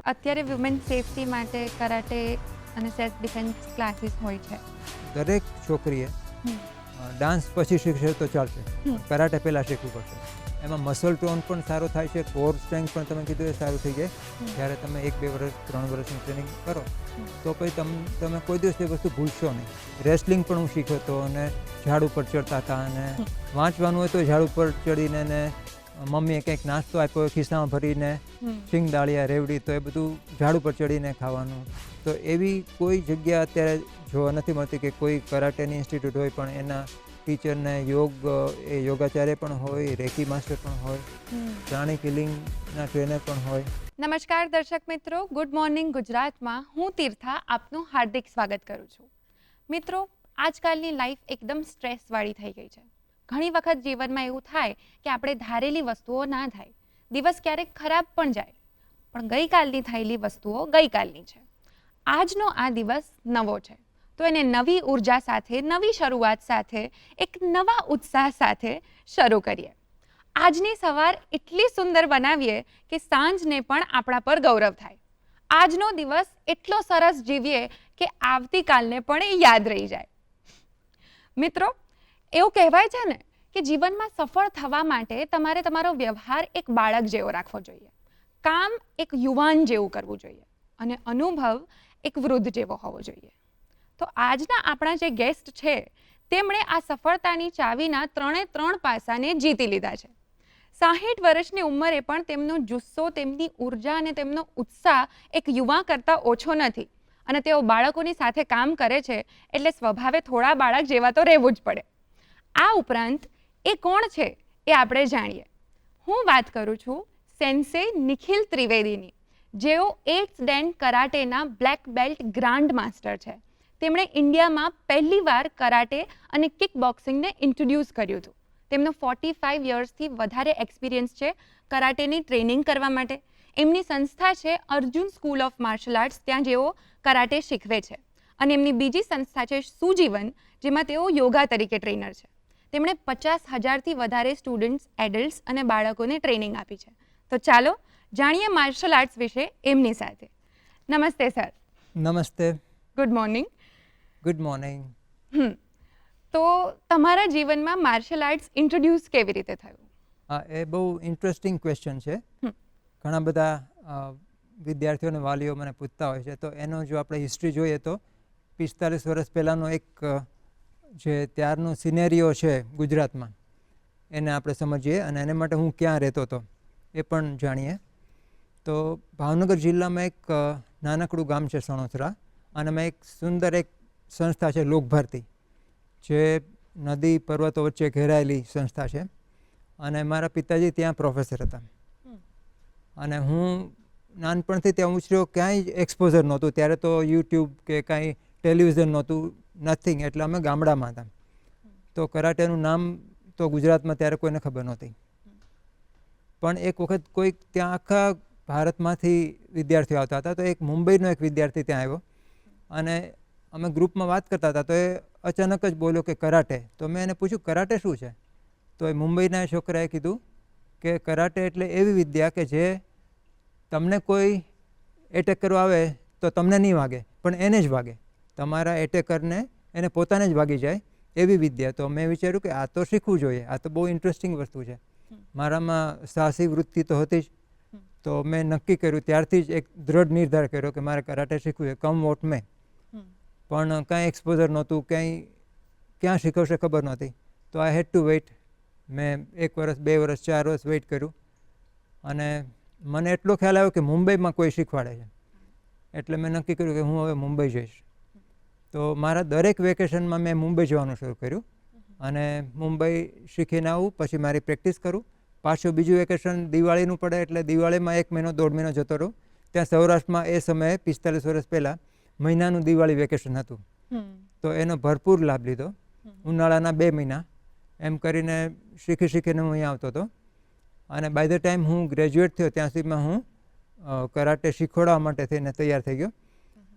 અત્યારે women safety માટે karate અને સેલ્ફ ડિફેન્સ ક્લાસીસ હોય છે. દરેક છોકરીએ હમ. ડાન્સ પછી શીખશે તો ચાલશે, હમ. કરાટે પહેલાં શીખવું પડશે. એમાં મસલ ટોન પણ સારો થાય છે, કોર સ્ટ્રેન્થ પણ તમે કીધું એ સારું થઈ જાય. જ્યારે તમે 1-2 વર્ષ 3 વર્ષની ટ્રેનિંગ કરો તો પછી તમે કોઈ દિવસ એ વસ્તુ ભૂલશો નહીં. રેસલિંગ પણ હું શીખ્યો હતો અને ઝાડ ઉપર ચડતા હતા, અને વાંચવાનું હોય તો ઝાડ ઉપર ચડીને ને મમ્મીએ કંઈક નાસ્તો આપ્યો ખિસ્સામાં ભરીને સિંગ દાળિયા રેવડી, તો એ બધું ઝાડ ઉપર ચડીને ખાવાનું. તો એવી કોઈ જગ્યા અત્યારે જોવા નથી મળતી કે કોઈ કરાટેની ઇન્સ્ટિટ્યૂટ હોય પણ એના ટીચરને એ યોગાચાર્ય પણ હોય, રેકી માસ્ટર પણ હોય, પ્રાણી કિલિંગના ટ્રેનર પણ હોય. નમસ્કાર દર્શક મિત્રો, ગુડ મોર્નિંગ ગુજરાતમાં હું તીર્થા આપનું હાર્દિક સ્વાગત કરું છું. મિત્રો, આજકાલની લાઈફ એકદમ સ્ટ્રેસવાળી થઈ ગઈ છે. ઘણી વખત જીવનમાં એવું થાય કે આપણે ધારેલી વસ્તુઓ ના થાય, દિવસ ક્યારેક ખરાબ પણ જાય, પણ ગઈકાલની થયેલી વસ્તુઓ ગઈકાલની છે. આજનો આ દિવસ નવો છે, તો એને નવી ઉર્જા સાથે, નવી શરૂઆત સાથે, એક નવા ઉત્સાહ સાથે શરૂ કરીએ. આજની સવાર એટલી સુંદર બનાવીએ કે સાંજને પણ આપણા પર ગૌરવ થાય. આજનો દિવસ એટલો સરસ જીવીએ કે આવતીકાલને પણ એ યાદ રહી જાય. મિત્રો, એવું કહેવાય છે ને કે જીવનમાં સફળ થવા માટે તમારે તમારો વ્યવહાર એક બાળક જેવો રાખવો જોઈએ, કામ એક યુવાન જેવું કરવું જોઈએ અને અનુભવ એક વૃદ્ધ જેવો હોવો જોઈએ. તો આજના આપણા જે ગેસ્ટ છે તેમણે આ સફળતાની ચાવીના 3 પાસાને જીતી લીધા છે. 60 વર્ષની ઉંમરે પણ તેમનો જુસ્સો, તેમની ઉર્જા અને તેમનો ઉત્સાહ એક યુવા કરતાં ઓછો નથી, અને તેઓ બાળકોની સાથે કામ કરે છે એટલે સ્વભાવે થોડા બાળક જેવા તો રહેવું જ પડે. આ ઉપરાંત એ કોણ છે એ આપણે જાણીએ. હું વાત કરું છું સેન્સે નિખિલ ત્રિવેદીની, જેઓ 8th ડેન કરાટેના બ્લેક બેલ્ટ ગ્રાન્ડ માસ્ટર છે. તેમણે ઇન્ડિયામાં પહેલીવાર કરાટે અને કિક બોક્સિંગને ઇન્ટ્રોડ્યુસ કર્યું હતું. તેમનો 45 યર્સથી વધારે એક્સપિરિયન્સ છે કરાટેની ટ્રેનિંગ કરવા માટે. એમની સંસ્થા છે Arjun school of martial arts, ત્યાં જેઓ કરાટે શીખવે છે, અને એમની બીજી સંસ્થા છે સુજીવન, જેમાં તેઓ યોગા તરીકે ટ્રેનર છે. તેમણે 50,000થી વધારે સ્ટુડન્ટ્સ, એડલ્ટ્સ અને બાળકોને ટ્રેનિંગ આપી છે. તો ચાલો જાણીએ માર્શલ આર્ટ્સ વિશે એમની સાથે. નમસ્તે સર. નમસ્તે. Good morning. Good morning. તો તમારા જીવનમાં માર્શલ આર્ટ્સ ઇન્ટ્રોડ્યુસ કેવી રીતે થયું? હા, એ બહુ ઇન્ટરેસ્ટિંગ ક્વેશ્ચન છે. ઘણા બધા વિદ્યાર્થીઓ અને વાલીઓ મને પૂછતા હોય છે. તો એનો જો આપણે હિસ્ટ્રી જોઈએ તો 45 વર્ષ પહેલાંનો એક જે ત્યારનો સિનેરિયો છે ગુજરાતમાં, એને આપણે સમજીએ, અને એને માટે હું ક્યાં રહેતો હતો એ પણ જાણીએ. તો ભાવનગર જિલ્લામાં એક નાનકડું ગામ છે સણોસરા, અને એમાં એક સુંદર એક સંસ્થા છે લોકભારતી, જે નદી પર્વતો વચ્ચે ઘેરાયેલી સંસ્થા છે, અને મારા પિતાજી ત્યાં પ્રોફેસર હતા. અને હું નાનપણથી ત્યાં ઉછર્યો, ક્યાંય એક્સપોઝર નહોતું ત્યારે, તો યુટ્યુબ કે કાંઈ ટેલિવિઝન નહોતું, નથિંગ. એટલે અમે ગામડામાં હતા. તો કરાટેનું નામ તો ગુજરાતમાં ત્યારે કોઈને ખબર નહોતી. પણ એક વખત કોઈક ત્યાં આખા ભારતમાંથી વિદ્યાર્થીઓ આવતા હતા, તો એક મુંબઈનો એક વિદ્યાર્થી ત્યાં આવ્યો, અને અમે ગ્રુપમાં વાત કરતા હતા, તો એ અચાનક જ બોલ્યો કે કરાટે. તો મેં એને પૂછ્યું કરાટે શું છે? તો એ મુંબઈના છોકરાએ કીધું કે કરાટે એટલે એવી વિદ્યા કે જે તમને કોઈ એટેક કરવા આવે તો તમને નહીં વાગે, પણ એને જ વાગે. તમારા એટેકરને એને પોતાને જ વાગી જાય એવી વિદ્યા. તો મેં વિચાર્યું કે આ તો શીખવું જોઈએ, આ તો બહુ ઇન્ટરેસ્ટિંગ વસ્તુ છે. મારામાં સાહસી વૃત્તિ તો હતી જ. તો મેં નક્કી કર્યું, ત્યારથી જ એક દ્રઢ નિર્ધાર કર્યો કે મારે કરાટે શીખવું છે, કમ વોટ મેં. પણ કાંઈ એક્સપોઝર નહોતું, ક્યાં શીખવશે ખબર નહોતી. તો આઈ હેડ ટુ વેઇટ. મેં 1 વર્ષ, 2 વર્ષ, 4 વર્ષ વેઇટ કર્યું, અને મને એટલો ખ્યાલ આવ્યો કે મુંબઈમાં કોઈ શીખવાડે છે. એટલે મેં નક્કી કર્યું કે હું હવે મુંબઈ જઈશ. તો મારા દરેક વેકેશનમાં મેં મુંબઈ જવાનું શરૂ કર્યું, અને મુંબઈ શીખીને આવું, પછી મારી પ્રેક્ટિસ કરું. પાછું બીજું વેકેશન દિવાળીનું પડે એટલે દિવાળીમાં 1 મહિનો 1.5 મહિનો જતો રહું. ત્યાં સૌરાષ્ટ્રમાં એ સમયે 45 વર્ષ પહેલાં મહિનાનું દિવાળી વેકેશન હતું, તો એનો ભરપૂર લાભ લીધો. ઉનાળાના 2 મહિના એમ કરીને શીખીને હું અહીંયા આવતો હતો. અને બાય ધ ટાઈમ હું ગ્રેજ્યુએટ થયો ત્યાં સુધીમાં હું કરાટે શીખવાડવા માટે થઈને તૈયાર થઈ ગયો.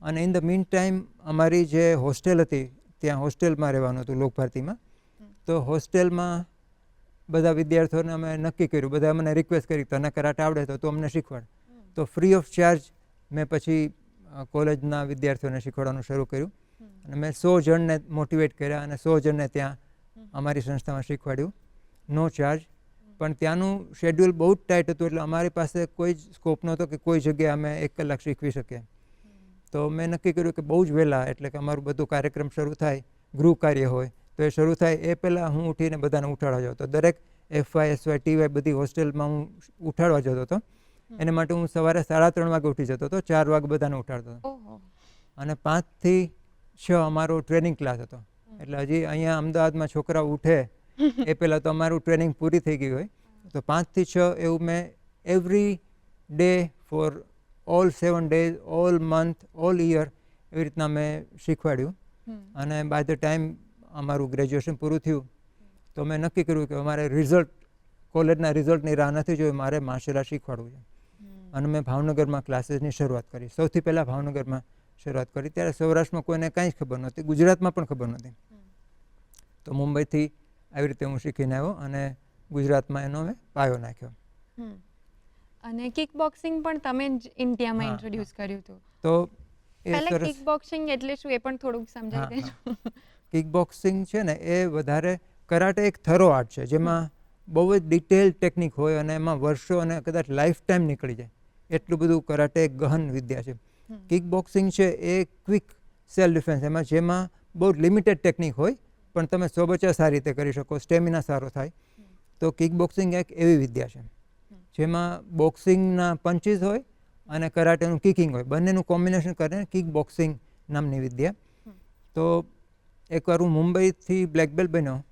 અને ઇન ધ મીન ટાઈમ અમારી જે હોસ્ટેલ હતી, ત્યાં હોસ્ટેલમાં રહેવાનું હતું લોકભારતીમાં. તો હોસ્ટેલમાં બધા વિદ્યાર્થીઓને અમે નક્કી કર્યું, બધા મને રિક્વેસ્ટ કરી તને કરાટે આવડે તો તું અમને શીખવાડ. તો ફ્રી ઓફ ચાર્જ મેં પછી કોલેજના વિદ્યાર્થીઓને શીખવાડવાનું શરૂ કર્યું અને મેં 100 જણને મોટિવેટ કર્યા અને 100 જણને ત્યાં અમારી સંસ્થામાં શીખવાડ્યું, નો ચાર્જ. પણ ત્યાંનું શેડ્યુલ બહુ જ ટાઈટ હતું, એટલે અમારી પાસે કોઈ જ સ્કોપ નહોતો કે કોઈ જગ્યાએ અમે 1 કલાક શીખવી શકીએ. તો મેં નક્કી કર્યું કે બહુ જ વહેલા, એટલે કે અમારું બધું કાર્યક્રમ શરૂ થાય, ગૃહ કાર્ય હોય તો એ શરૂ થાય એ પહેલાં હું ઉઠીને બધાને ઉઠાડવા જતો. દરેક FY, SY, TY બધી હોસ્ટેલમાં હું ઉઠાડવા જતો હતો. એને માટે હું સવારે 3:30 વાગે ઉઠી જતો હતો, 4 વાગે બધાને ઉઠાડતો હતો. અને 5 થી 6 અમારો ટ્રેનિંગ ક્લાસ હતો. એટલે હજી અહીંયા અમદાવાદમાં છોકરાઓ ઉઠે એ પહેલાં તો અમારું ટ્રેનિંગ પૂરી થઈ ગઈ હોય. તો 5 થી 6 એવું મેં every day for all 7 days, all month, all year એવી રીતના મેં શીખવાડ્યું. અને બાય ધ ટાઈમ અમારું ગ્રેજ્યુએશન પૂરું થયું તો મેં નક્કી કર્યું કે અમારે રિઝલ્ટ, કોલેજના રિઝલ્ટની રાહ નથી જોઈ, મારે માર્શલ આર્ટ શીખવાડવું છે. અને મેં ભાવનગરમાં ક્લાસીસની શરૂઆત કરી. સૌથી પહેલાં ભાવનગરમાં શરૂઆત કરી. ત્યારે સૌરાષ્ટ્રમાં કોઈને કાંઈ જ ખબર નહોતી, ગુજરાતમાં પણ ખબર નહોતી. તો મુંબઈથી આવી રીતે હું શીખીને આવ્યો અને ગુજરાતમાં એનો મેં પાયો નાખ્યો. અને કિક બોક્સિંગ પણ તમે જ ઇન્ડિયામાં ઇન્ટ્રોડ્યુસ કર્યું હતું. તો એ પહેલા સરસ. કિક બોક્સિંગ એટલે શું એ પણ થોડુંક સમજાવી દેજો. કિક બોક્સિંગ છે ને એ વધારે કરાટે એક થરો આર્ટ છે, જેમાં બહુ જ ડિટેલ ટેકનિક હોય અને એમાં વર્ષો અને કદાચ લાઈફ ટાઈમ નીકળી જાય એટલું બધું કરાટે એક ગહન વિદ્યા છે. કિક બોક્સિંગ છે એ ક્વિક સેલ્ફ ડિફેન્સ, જેમાં બહુ લિમિટેડ ટેકનિક હોય પણ તમે સો બચાવ સારી રીતે કરી શકો, સ્ટેમિના સારો થાય. તો કિક બોક્સિંગ એક એવી વિદ્યા છે જેમાં બોક્સિંગના પંચીસ હોય અને કરાટેનું કિકિંગ હોય, બંનેનું કોમ્બિનેશન કરીને કિક બોક્સિંગ નામની વિદ્યા. તો એકવાર હું મુંબઈથી બ્લેક બેલ્ટ બન્યો.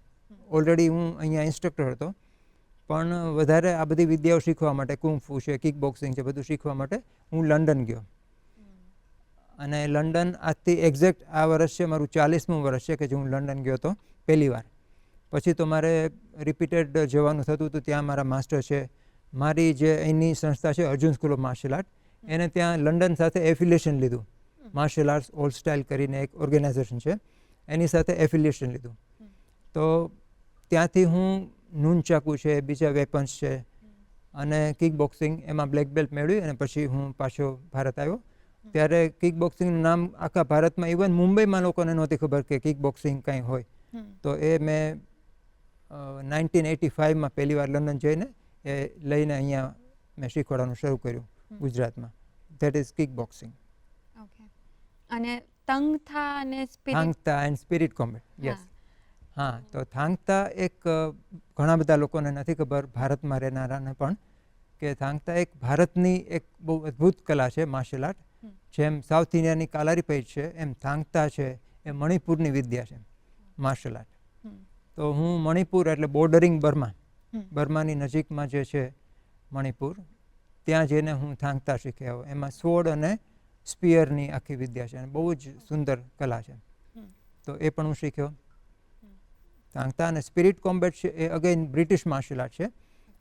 ઓલરેડી હું અહીંયા ઇન્સ્ટ્રક્ટર હતો, પણ વધારે આ બધી વિદ્યાઓ શીખવા માટે, કુંગ-ફુ છે, કિક બોક્સિંગ છે, બધું શીખવા માટે હું લંડન ગયો. અને લંડન આજથી એક્ઝેક્ટ આ વર્ષ છે મારું 40મું વર્ષ છે કે જે હું લંડન ગયો હતો પહેલી વાર. પછી તો મારે રિપીટેડ જવાનું થતું હતું. ત્યાં મારા માસ્ટર છે, મારી જે અહીંની સંસ્થા છે Arjun school of martial art, એને ત્યાં લંડન સાથે એફિલિએશન લીધું. માર્શલ આર્ટ્સ ઓલ્ડ સ્ટાઇલ કરીને એક ઓર્ગેનાઇઝેશન છે, એની સાથે એફિલિએશન લીધું. તો ત્યાંથી હું નૂનચાકુ છે, બીજા વેપન્સ છે અને કિક બોક્સિંગ એમાં બ્લેક બેલ્ટ મેળવી અને પછી હું પાછો ભારત આવ્યો. ત્યારે કિક બોક્સિંગનું નામ આખા ભારતમાં, ઇવન મુંબઈમાં લોકોને નહોતી ખબર કે કિક બોક્સિંગ કંઈ હોય. તો એ મેં 1985માં પહેલી વાર લંડન જઈને એ લઈને અહીંયા મેં શીખવાડવાનું શરૂ કર્યું ગુજરાતમાં. That is kick boxing. Okay. અને તંગથા અને થાંગતા એન્ડ સ્પિરિટ કોમ્બેટ. યસ. હા, તો થાંગતા એક ઘણા બધા લોકોને નથી ખબર, ભારતમાં રહેનારાને પણ, કે થાંગતા એક ભારતની એક બહુ અદ્ભુત કલા છે માર્શલ આર્ટ. જેમ સાઉથ ઇન્ડિયાની કાલારીપયટ છે એમ થાંગતા છે એ મણિપુરની વિદ્યા છે માર્શલ આર્ટ. તો હું મણિપુર એટલે બોર્ડરિંગ બર્મા, બર્માની નજીકમાં જે છે મણિપુર, ત્યાં જઈને હું થાંગતા શીખી આવ્યો. એમાં સ્વોર્ડ અને સ્પિયરની આખી વિદ્યા છે અને બહુ જ સુંદર કલા છે. તો એ પણ હું શીખ્યો. થાંગતા અને સ્પિરિટ કોમ્બેટ છે એ અગેન બ્રિટિશ માર્શલ આર્ટ છે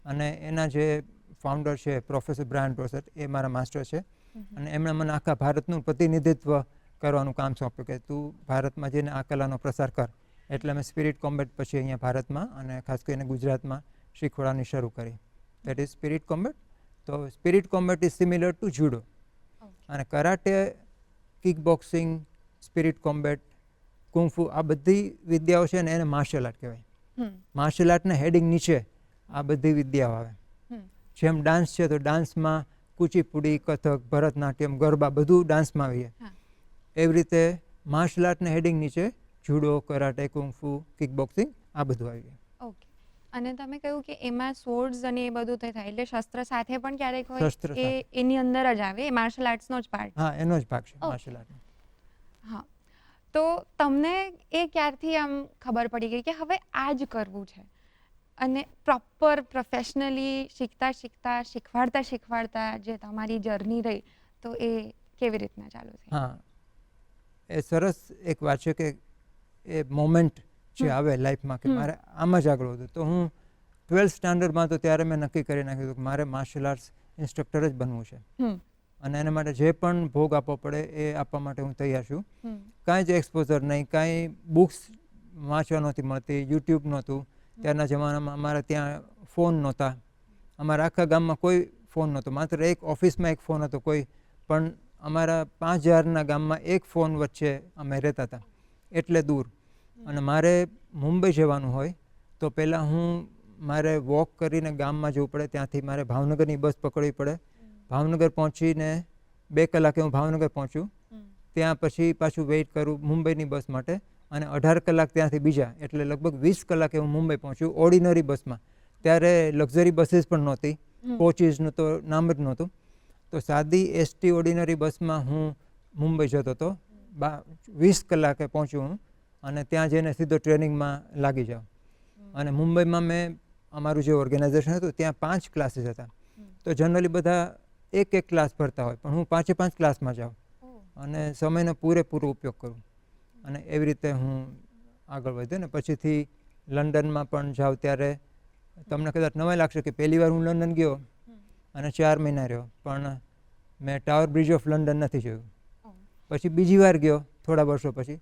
અને એના જે ફાઉન્ડર છે પ્રોફેસર બ્રાયન ડોસેટ, એ મારા માસ્ટર છે. અને એમણે મને આખા ભારતનું પ્રતિનિધિત્વ કરવાનું કામ સોંપ્યું કે તું ભારતમાં જઈને આ કલાનો પ્રસાર કર. એટલે મેં સ્પિરિટ કોમ્બેટ પછી અહીંયા ભારતમાં અને ખાસ કરીને ગુજરાતમાં શીખવાડવાની શરૂ કરી. That is spirit combat. તો spirit combat is similar to judo. અને karate, kickboxing, spirit combat, kung fu, આ બધી વિદ્યાઓ છે ને એને માર્શલ આર્ટ કહેવાય. માર્શલ આર્ટના હેડિંગ નીચે આ બધી વિદ્યાઓ આવે. જેમ ડાન્સ છે તો ડાન્સમાં કુચીપુડી, કથક, ભરતનાટ્યમ, ગરબા બધું ડાન્સમાં આવીએ. એવી રીતે માર્શલ આર્ટના હેડિંગ નીચે જુડો, કરાટે, કુંગ-ફુ, કિક બોક્સિંગ આ બધું આવી જાય. ઓકે. અને તમે કહ્યું કે એમાં સ્વોર્ડ્સ અને એ બધું થાય એટલે શસ્ત્ર સાથે પણ ક્યારેક હોય એ એની અંદર જ આવે, એ માર્શલ આર્ટ્સનો જ પાર્ટ. હા, એનો જ ભાગ છે માર્શલ આર્ટનો. હા. તો તમને એ ક્યારથી આમ ખબર પડી ગઈ કે હવે આ જ કરવું છે અને પ્રોપર પ્રોફેશનલી શીખવાડતા જે તમારી જર્ની રહી તો એ કેવી રીતના ચાલુ થઈ? હા, એ સરસ એક વાત છે કે એ મોમેન્ટ જે આવે લાઈફમાં કે મારે આમ જ આગળ વધવું. તો હું 12th સ્ટાન્ડર્ડમાં તો ત્યારે મેં નક્કી કરી નાખ્યું કે મારે માર્શલ આર્ટ્સ ઇન્સ્ટ્રક્ટર જ બનવું છે અને એના માટે જે પણ ભોગ આપવો પડે એ આપવા માટે હું તૈયાર છું. કાંઈ જ એક્સપોઝર નહીં, કાંઈ બુક્સ વાંચવા નહોતી મળતી, યુટ્યુબ નહોતું. ત્યારના જમાનામાં અમારે ત્યાં ફોન નહોતા, અમારા આખા ગામમાં કોઈ ફોન નહોતો, માત્ર એક ઓફિસમાં એક ફોન હતો, કોઈ પણ અમારા 5000ના ગામમાં એક ફોન વચ્ચે અમે રહેતા હતા, એટલે દૂર. અને મારે મુંબઈ જવાનું હોય તો પહેલાં મારે વોક કરીને ગામમાં જવું પડે, ત્યાંથી મારે ભાવનગરની બસ પકડવી પડે. ભાવનગર પહોંચીને 2 કલાકે હું ભાવનગર પહોંચું, ત્યાં પછી પાછું વેઇટ કરું મુંબઈની બસ માટે, અને 18 કલાક ત્યાંથી બીજા, એટલે લગભગ 20 કલાકે હું મુંબઈ પહોંચ્યું ઓર્ડિનરી બસમાં. ત્યારે લક્ઝરી બસીસ પણ નહોતી, કોચીસનું તો નામ જ નહોતું. તો સાદી એસટી ઓર્ડિનરી બસમાં હું મુંબઈ જતો હતો. 20 કલાકે પહોંચ્યું હું, અને ત્યાં જઈને સીધો ટ્રેનિંગમાં લાગી જાઉં. અને મુંબઈમાં મેં અમારું જે ઓર્ગેનાઇઝેશન હતું ત્યાં 5 ક્લાસીસ હતા. તો જનરલી બધા એક ક્લાસ ભરતા હોય, પણ હું 5 ક્લાસમાં જાઉં અને સમયનો પૂરેપૂરો ઉપયોગ કરું. અને એવી રીતે હું આગળ વધ્યો. ને પછીથી લંડનમાં પણ જાઉં ત્યારે તમને કદાચ નવાઈ લાગશે કે પહેલી વાર હું લંડન ગયો અને 4 મહિના રહ્યો, પણ મેં ટાવર બ્રિજ ઓફ લંડન નથી જોયું. પછી બીજી વાર ગયો થોડા વર્ષો પછી,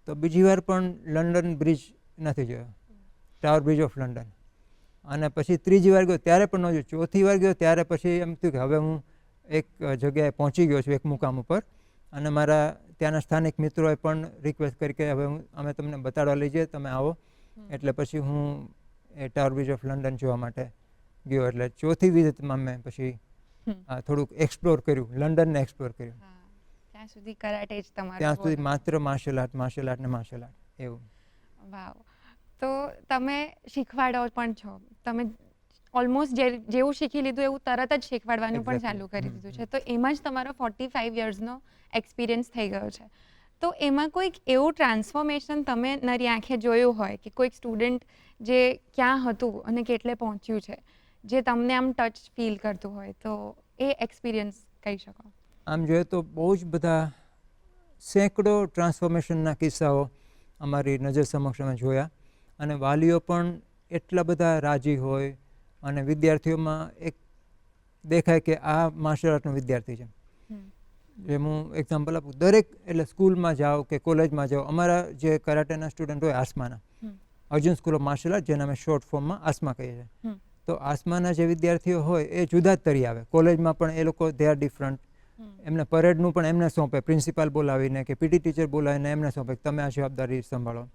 તો બીજી વાર પણ લંડન બ્રિજ નથી જોયો, ટાવર બ્રિજ ઓફ લંડન. અને પછી ત્રીજી વાર ગયો ત્યારે પણ ન જોયું. ચોથી વાર ગયો ત્યારે પછી એમ થયું કે હવે હું એક જગ્યાએ પહોંચી ગયો છું, એક મુકામ ઉપર. અને મારા ત્યાંના સ્થાનિક મિત્રોએ પણ રિક્વેસ્ટ કરી કે હવે અમે તમને બતાડવા લઈ જઈએ, તમે આવો. એટલે પછી હું એ ટાવર બ્રિજ ઓફ લંડન જોવા માટે ગયો. એટલે ચોથી વિઝિટમાં મેં પછી થોડુંક એક્સપ્લોર કર્યું, લંડનને એક્સપ્લોર કર્યું. ત્યાં સુધી કરાટે જ તમારું? ત્યાં સુધી માત્ર માર્શલ આર્ટ એવું. વાવ. તો તમે શીખવાડો પણ છો, તમે ઓલમોસ્ટ જેવું શીખી લીધું એવું તરત જ શીખવાડવાનું પણ ચાલુ કરી દીધું છે. તો એમાં જ તમારો 45 યર્સનો એક્સપિરિયન્સ થઈ ગયો છે. તો એમાં કોઈક એવું ટ્રાન્સફોર્મેશન તમે નરી આંખે જોયું હોય કે કોઈક સ્ટુડન્ટ જે ક્યાં હતું અને કેટલે પહોંચ્યું છે, જે તમને આમ ટચ ફીલ કરતું હોય, તો એ એક્સપિરિયન્સ કહી શકો? આમ જોઈએ તો બહુ જ બધા સેંકડો ટ્રાન્સફોર્મેશનના કિસ્સાઓ અમારી નજર સમક્ષ અમે જોયા. અને વાલીઓ પણ એટલા બધા રાજી હોય, અને વિદ્યાર્થીઓમાં એક દેખાય કે આ માર્શલ આર્ટનો વિદ્યાર્થી છે. જેમ હું એક્ઝામ્પલ આપું, દરેક એટલે સ્કૂલમાં જાઓ કે કોલેજમાં જાઓ, અમારા જે કરાટેના સ્ટુડન્ટ હોય આસમાના, Arjun school of martial art, જેને અમે શોર્ટ ફોર્મમાં આસમા કહીએ છીએ, તો આસમાના જે વિદ્યાર્થીઓ હોય એ જુદા જ તરી આવે. કોલેજમાં પણ એ લોકો દે આર ડિફરન્ટ. એમને પરેડનું પણ એમને સોંપે, પ્રિન્સિપાલ બોલાવીને કે પીટી ટીચર બોલાવીને એમને સોંપે કે તમે આ જવાબદારી સંભાળો.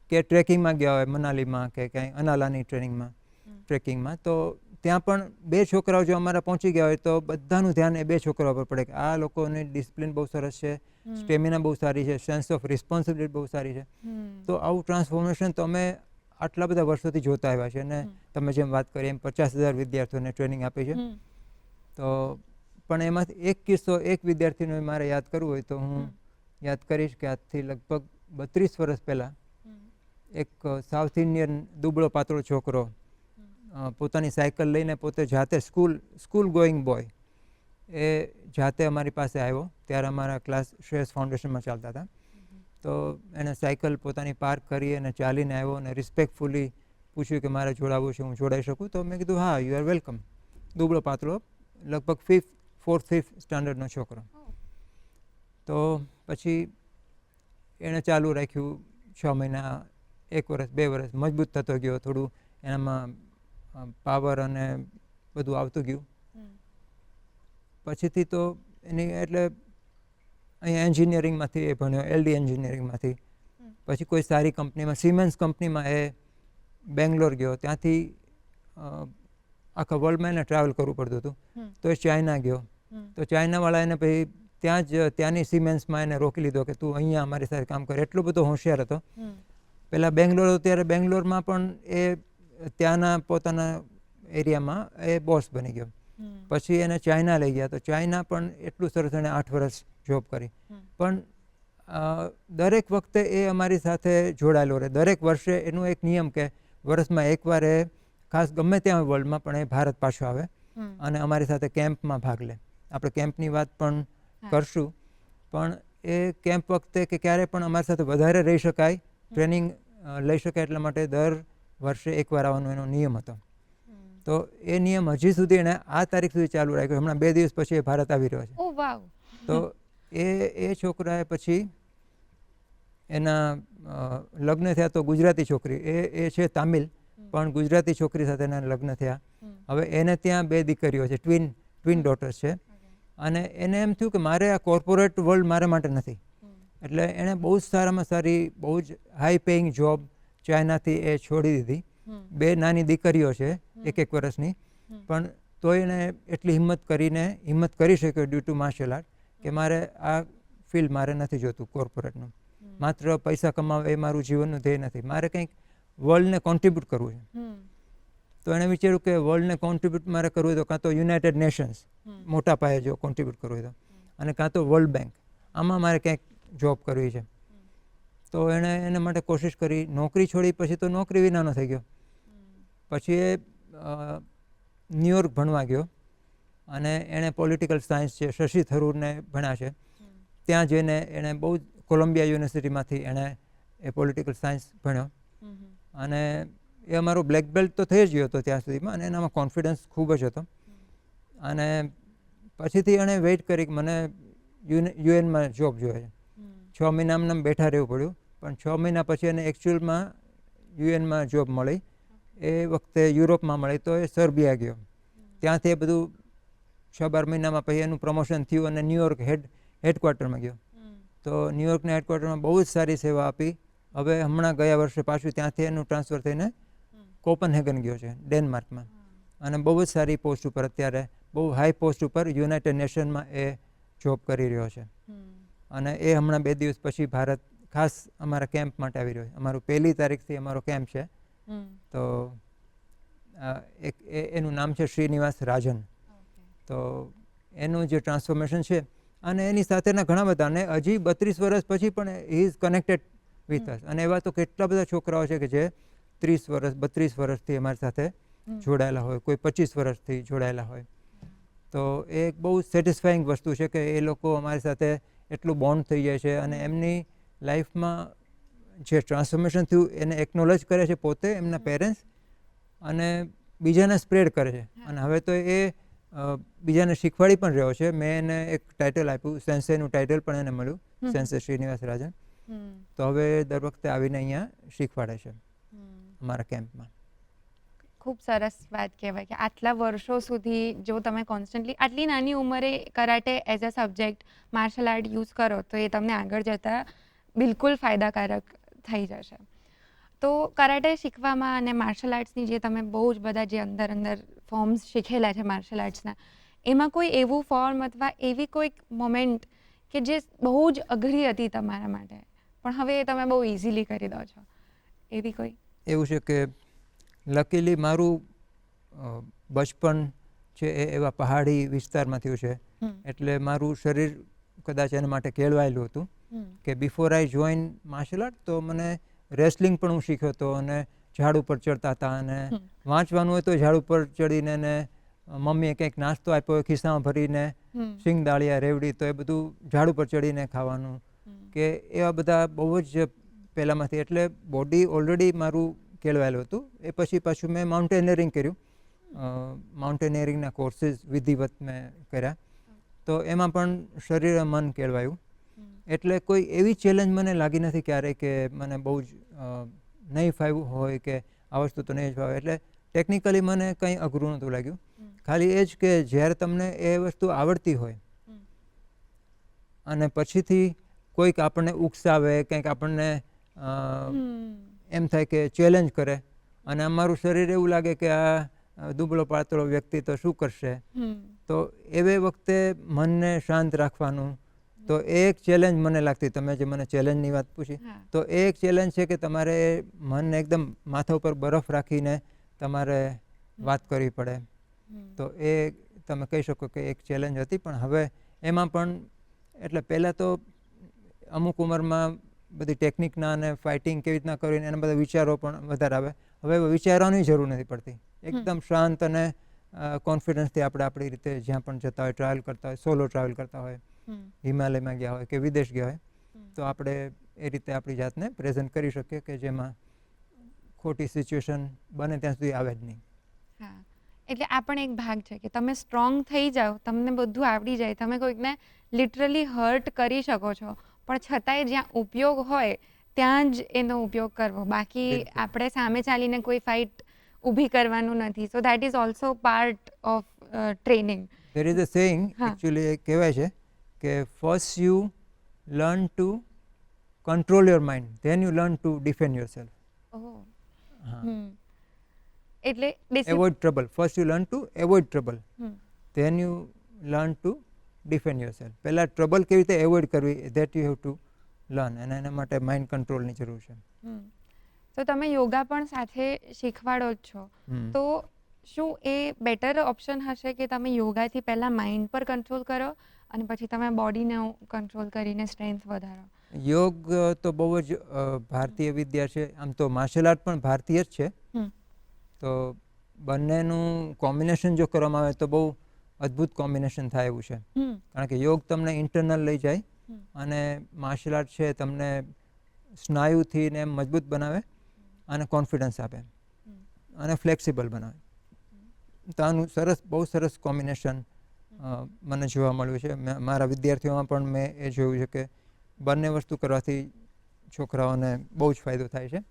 કે ટ્રેકિંગમાં ગયા હોય મનાલીમાં કે ક્યાંય અનાલાની ટ્રેકિંગમાં, તો ત્યાં પણ 2 છોકરાઓ જો અમારા પહોંચી ગયા હોય તો બધાનું ધ્યાન એ 2 છોકરાઓ પર પડે કે આ લોકોની ડિસિપ્લિન બહુ સરસ છે, સ્ટેમિના બહુ સારી છે, સેન્સ ઓફ રિસ્પોન્સિબિલિટી બહુ સારી છે. તો આવું ટ્રાન્સફોર્મેશન તો અમે આટલા બધા વર્ષોથી જોતા આવ્યા છે. અને તમે જેમ વાત કરી એમ 50,000 વિદ્યાર્થીઓને ટ્રેનિંગ આપી છે. તો પણ એમાંથી એક કિસ્સો, એક વિદ્યાર્થીનો મારે યાદ કરવું હોય તો હું યાદ કરીશ કે આજથી લગભગ 32 વર્ષ પહેલાં એક સાઉથ ઇન્ડિયન દુબળો પાતળો છોકરો પોતાની સાયકલ લઈને પોતે જાતે સ્કૂલ ગોઈંગ બોય એ જાતે અમારી પાસે આવ્યો. ત્યારે અમારા ક્લાસ શ્રેયસ ફાઉન્ડેશનમાં ચાલતા હતા. તો એણે સાયકલ પોતાની પાર્ક કરી અને ચાલીને આવ્યો અને રિસ્પેક્ટફુલી પૂછ્યું કે મારે જોડાવવું છે, હું જોડાઈ શકું? તો મેં કીધું હા, યુ આર વેલકમ. દુબળો પાતળો, લગભગ 4th-5th સ્ટાન્ડર્ડનો છોકરો. તો પછી એણે ચાલુ રાખ્યું 6 મહિના, 1 વર્ષ, 2 વર્ષ, મજબૂત થતો ગયો, થોડું એનામાં પાવર અને બધું આવતું ગયું. પછીથી તો એની એટલે અહીંયા એન્જિનિયરિંગમાંથી એ ભણ્યો, એલડી એન્જિનિયરિંગમાંથી. પછી કોઈ સારી કંપનીમાં, સિમેન્સ કંપનીમાં એ બેંગ્લોર ગયો. ત્યાંથી આખા વર્લ્ડમાં એને ટ્રાવેલ કરવું પડતું હતું. તો એ ચાઇના ગયો. તો ચાઇનાવાળા એને પછી ત્યાંની સિમેન્સમાં એને રોકી લીધો કે તું અહીંયા અમારી સાથે કામ કર. એટલો બધો હોશિયાર હતો. પહેલાં બેંગ્લોર હતો ત્યારે બેંગ્લોરમાં પણ એ ત્યાંના પોતાના એરિયામાં એ બોસ બની ગયો. પછી એને ચાઇના લઈ ગયા. તો ચાઇના પણ એટલું સરસ, એને 8 વર્ષ જોબ કરી. પણ દરેક વખતે એ અમારી સાથે જોડાયેલો રહે. દરેક વર્ષે એનું એક નિયમ કે વર્ષમાં એકવાર એ ખાસ ગમે ત્યાં વર્લ્ડમાં પણ એ ભારત પાછો આવે અને અમારી સાથે કેમ્પમાં ભાગ લે. આપણે કેમ્પની વાત પણ કરશું, પણ એ કેમ્પ વખતે કે ક્યારે પણ અમારી સાથે વધારે રહી શકાય, ટ્રેનિંગ લઈ શકાય, એટલા માટે દર વર્ષે એકવાર આવવાનો એનો નિયમ હતો. તો એ નિયમ હજી સુધી એણે આ તારીખ સુધી ચાલુ રાખ્યો. હમણાં 2 દિવસ પછી એ ભારત આવી રહ્યો છે. તો એ છોકરાએ પછી એના લગ્ન થયા. તો ગુજરાતી છોકરી, એ છે તામિલ, પણ ગુજરાતી છોકરી સાથે એના લગ્ન થયા. હવે એને ત્યાં 2 દીકરીઓ છે, ટ્વિન ડોટર્સ છે. અને એને એમ થયું કે મારે આ કોર્પોરેટ વર્લ્ડ મારા માટે નથી. એટલે એણે બહુ જ સારામાં સારી બહુ જ હાઈ પેઇંગ જોબ ચાઇનાથી એ છોડી દીધી. 2 નાની દીકરીઓ છે 1 વર્ષની, પણ તોય એણે એટલી હિંમત કરી શક્યો ડ્યુ ટુ માર્શલ આર્ટ કે મારે આ ફિલ્ડ મારે નથી જોતું કોર્પોરેટનું. માત્ર પૈસા કમાવે એ મારું જીવનનું ધ્યેય નથી, મારે કંઈક વર્લ્ડને કોન્ટ્રીબ્યુટ કરવું છે. તો એણે વિચાર્યું કે વર્લ્ડને કોન્ટ્રીબ્યુટ મારે કરવું હોય તો કાં તો યુનાઇટેડ નેશન્સ મોટા પાયે જો કોન્ટ્રીબ્યુટ કરવું હોય તો, અને કાં તો વર્લ્ડ બેંક, આમાં મારે ક્યાંક જોબ કરવી છે. તો એણે એના માટે કોશિશ કરી. નોકરી છોડી પછી તો નોકરી વિનાનો થઈ ગયો. પછી એ ન્યુયોર્ક ભણવા ગયો અને એણે પોલિટિકલ સાયન્સ છે, શશી થરૂરને ભણ્યા છે. ત્યાં જઈને એણે બહુ જ કોલંબિયા યુનિવર્સિટીમાંથી એણે એ પોલિટિકલ સાયન્સ ભણ્યો અને એ અમારો બ્લેક બેલ્ટ તો થઈ જ ગયો હતો ત્યાં સુધીમાં, અને એનામાં કોન્ફિડન્સ ખૂબ જ હતો. અને પછીથી એણે વેઇટ કરી કે મને યુએનમાં જોબ જોઈએ છે. 6 મહિના અમને બેઠા રહેવું પડ્યું, પણ 6 મહિના પછી એને એકચ્યુઅલમાં યુએનમાં જોબ મળી. એ વખતે યુરોપમાં મળી તો એ સર્બિયા ગયો. ત્યાંથી એ બધું 6-12 મહિનામાં પછી એનું પ્રમોશન થયું અને ન્યુયોર્ક હેડક્વાર્ટરમાં ગયો. તો ન્યુયોર્કના હેડક્વાર્ટરમાં બહુ જ સારી સેવા આપી. હવે હમણાં ગયા વર્ષે પાછું ત્યાંથી એનું ટ્રાન્સફર થઈને કોપનહેગન ગયો છે, ડેનમાર્કમાં, અને બહુ જ સારી પોસ્ટ ઉપર અત્યારે, બહુ હાઈ પોસ્ટ ઉપર યુનાઇટેડ નેશનમાં એ જોબ કરી રહ્યો છે. અને એ હમણાં 2 દિવસ પછી ભારત ખાસ અમારા કેમ્પ માટે આવી રહ્યો છે. અમારું 1 તારીખથી અમારો કેમ્પ છે. તો એનું નામ છે શ્રીનિવાસ રાજન. તો એનું જે ટ્રાન્સફોર્મેશન છે અને એની સાથેના ઘણા બધા, અને હજી 32 વર્ષ પછી પણ he is connected with us. અને એવા તો કેટલા બધા છોકરાઓ છે કે જે 30 વર્ષ 32 વર્ષથી અમારી સાથે જોડાયેલા હોય, કોઈ 25 વર્ષથી જોડાયેલા હોય. તો એ એક બહુ સેટિસ્ફાઈંગ વસ્તુ છે કે એ લોકો અમારી સાથે એટલું બોન્ડ થઈ જાય છે અને એમની લાઈફમાં જે ટ્રાન્સફોર્મેશન થયું એને એકનોલેજ કરે છે પોતે, એમના પેરેન્ટ્સ, અને બીજાને સ્પ્રેડ કરે છે. અને હવે તો એ બીજાને શીખવાડી પણ રહ્યો છે. મેં એને એક ટાઇટલ આપ્યું, સેન્સેનું ટાઇટલ પણ એને મળ્યું, સેન્સે શ્રીનિવાસ રાજન. તો હવે દર વખતે આવીને અહીંયા શીખવાડે છે અમારા કેમ્પમાં. ખૂબ સરસ વાત કહેવાય કે આટલા વર્ષો સુધી જો તમે કોન્સ્ટન્ટલી આટલી નાની ઉંમરે karate as a subject, martial art use કરો તો એ તમને આગળ જતાં બિલકુલ ફાયદાકારક થઈ જશે. તો કરાટે શીખવામાં અને માર્શલ આર્ટ્સની જે તમે બહુ જ બધા જે અંદર ફોર્મ્સ શીખેલા છે માર્શલ આર્ટ્સના, એમાં કોઈ એવું ફોર્મ અથવા એવી કોઈક મોમેન્ટ કે જે બહુ જ અઘરી હતી તમારા માટે પણ હવે એ તમે બહુ ઇઝીલી કરી દો છો, એવી કોઈ? એવું છે કે લકીલી મારું બચપન છે એ એવા પહાડી વિસ્તારમાં થયું છે, એટલે મારું શરીર કદાચ એના માટે કેળવાયેલું હતું કે બિફોર આઈ જોઈન માર્શલ આર્ટ તો મને રેસલિંગ પણ હું શીખ્યો હતો, અને ઝાડ ઉપર ચડતા હતા, અને વાંચવાનું હોય તો ઝાડ ઉપર ચડીને, ને મમ્મીએ કંઈક નાસ્તો આપ્યો હોય ખિસ્સામાં ભરીને, સિંગદાળિયા, રેવડી, તો એ બધું ઝાડ ઉપર ચડીને ખાવાનું, કે એવા બધા બહુ જ પહેલાંમાંથી. એટલે બોડી ઓલરેડી મારું કેળવાયેલું હતું. એ પછી પાછું મેં માઉન્ટેનિયરિંગ કર્યું, માઉન્ટેનિયરિંગના કોર્સીસ વિધિવત મેં કર્યા, તો એમાં પણ શરીર મન કેળવાયું. એટલે કોઈ એવી ચેલેન્જ મને લાગી નથી ક્યારેય કે મને બહુ જ નહીં ફાવ્યું હોય કે આ વસ્તુ તો નહીં જ ફાવે. એટલે ટેકનિકલી મને કંઈ અઘરું નહોતું લાગ્યું. ખાલી એ જ કે જ્યારે તમને એ વસ્તુ આવડતી હોય અને પછીથી કોઈક આપણને ઉકસાવે, કંઈક આપણને એમ થાય કે ચેલેન્જ કરે, અને અમારું શરીર એવું લાગે કે આ દુબળો પાતળો વ્યક્તિ તો શું કરશે, તો એવે વખતે મનને શાંત રાખવાનું. તો એ એક ચેલેન્જ મને લાગતી. તમે જે મને ચેલેન્જની વાત પૂછી, તો એ એક ચેલેન્જ છે કે તમારે મનને એકદમ માથા ઉપર બરફ રાખીને તમારે વાત કરવી પડે. તો એ તમે કહી શકો કે એક ચેલેન્જ હતી. પણ હવે એમાં પણ, એટલે પહેલાં તો અમુક ઉંમરમાં બધી ટેકનિકના અને ફાઇટિંગ કેવી રીતના કરીને એના બધા વિચારો પણ વધારે આવે. હવે વિચારવાની જરૂર નથી પડતી. એકદમ શાંત અને કોન્ફિડન્સથી આપણે આપણી રીતે જ્યાં પણ જતા હોય, ટ્રાવેલ કરતા હોય, સોલો ટ્રાવેલ કરતા હોય, હિમાલયમાં ગયા હોય કે વિદેશ ગયા હોય, તો આપણે એ રીતે આપણી જાતને પ્રેઝન્ટ કરી શકીએ કે જેમાં ખોટી સિચ્યુએશન બને ત્યાં સુધી આવે જ નહીં. હા, એટલે આ પણ એક ભાગ છે કે તમે સ્ટ્રોંગ થઈ જાઓ, તમને બધું આવડી જાય, તમે કોઈકને લિટરલી હર્ટ કરી શકો છો, પણ છતાંય જ્યાં ઉપયોગ હોય ત્યાં જ એનો ઉપયોગ કરવો. બાકી આપણે સામે ચાલીને કોઈ ફાઇટ ઊભી કરવાનું નથી. So that is also part of training. there is a saying, હા. actually કહેવાય છે કે first you learn to control your mind, then you learn to defend yourself. ઓહ. હા. એટલે Avoid trouble. First you learn to avoid trouble, hmm. then you learn to defend yourself. પહેલા trouble કેવી રીતે avoid કરવી, that you have to learn, અને એના માટે mind કંટ્રોલની જરૂર છે. તો તમે યોગા પણ સાથે શીખવાડો જ છો, તો શું એ બેટર ઓપ્શન હશે કે તમે યોગાથી પહેલાં માઇન્ડ પર કંટ્રોલ કરો અને પછી તમે બોડીને કંટ્રોલ કરીને સ્ટ્રેન્થ વધારો? યોગ તો બહુ જ ભારતીય વિદ્યા છે. આમ તો માર્શલ આર્ટ પણ ભારતીય જ છે. હમ. તો બંનેનું કોમ્બિનેશન જો કરવામાં આવે તો બહુ અદ્ભુત કોમ્બિનેશન થાય એવું છે. કારણ કે યોગ તમને ઇન્ટરનલ લઈ જાય અને માર્શલ આર્ટ છે તમને સ્નાયુથી ને મજબૂત બનાવે અને કોન્ફિડન્સ આપે અને ફ્લેક્સિબલ બનાવે. તો આનું બહુ સરસ કોમ્બિનેશન મને જોવા મળ્યું છે. મારા વિદ્યાર્થીઓમાં પણ મેં એ જોયું છે કે બંને વસ્તુ કરવાથી છોકરાઓને બહુ જ ફાયદો થાય છે.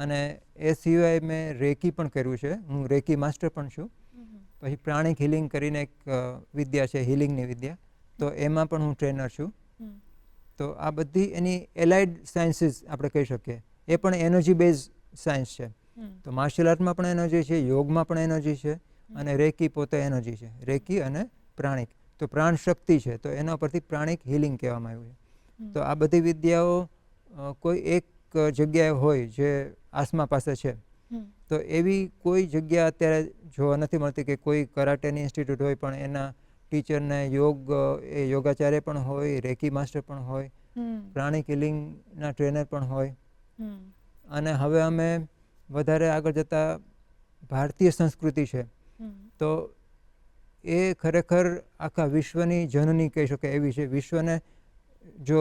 અને એ સિવાય મેં રેકી પણ કર્યું છે. હું રેકી માસ્ટર પણ છું. પછી પ્રાણિક હિલિંગ કરીને એક વિદ્યા છે, હિલિંગની વિદ્યા, તો એમાં પણ હું ટ્રેનર છું. તો આ બધી એની એલાઇડ સાયન્સીસ આપણે કહી શકીએ. એ પણ એનર્જી બેઝ સાયન્સ છે. તો માર્શલ આર્ટમાં પણ એનર્જી છે, યોગમાં પણ એનર્જી છે, અને રેકી પોતે એનર્જી છે. રેકી અને પ્રાણિક, તો પ્રાણ શક્તિ છે, તો એના પરથી પ્રાણિક હિલિંગ કહેવામાં આવ્યું છે. તો આ બધી વિદ્યાઓ કોઈ એક જગ્યાએ હોય જે આસમા પાસે છે, તો એવી કોઈ જગ્યા અત્યારે જોવા નથી મળતી કે કોઈ કરાટેની ઇન્સ્ટિટ્યૂટ હોય પણ એના ટીચરને એ યોગાચાર્ય પણ હોય, રેકી માસ્ટર પણ હોય, પ્રાણિક હિલિંગના ટ્રેનર પણ હોય. અને હવે અમે વધારે આગળ જતા ભારતીય સંસ્કૃતિ છે, તો એ ખરેખર આખા વિશ્વની જનની કહી શકાય એવી છે. વિશ્વને જો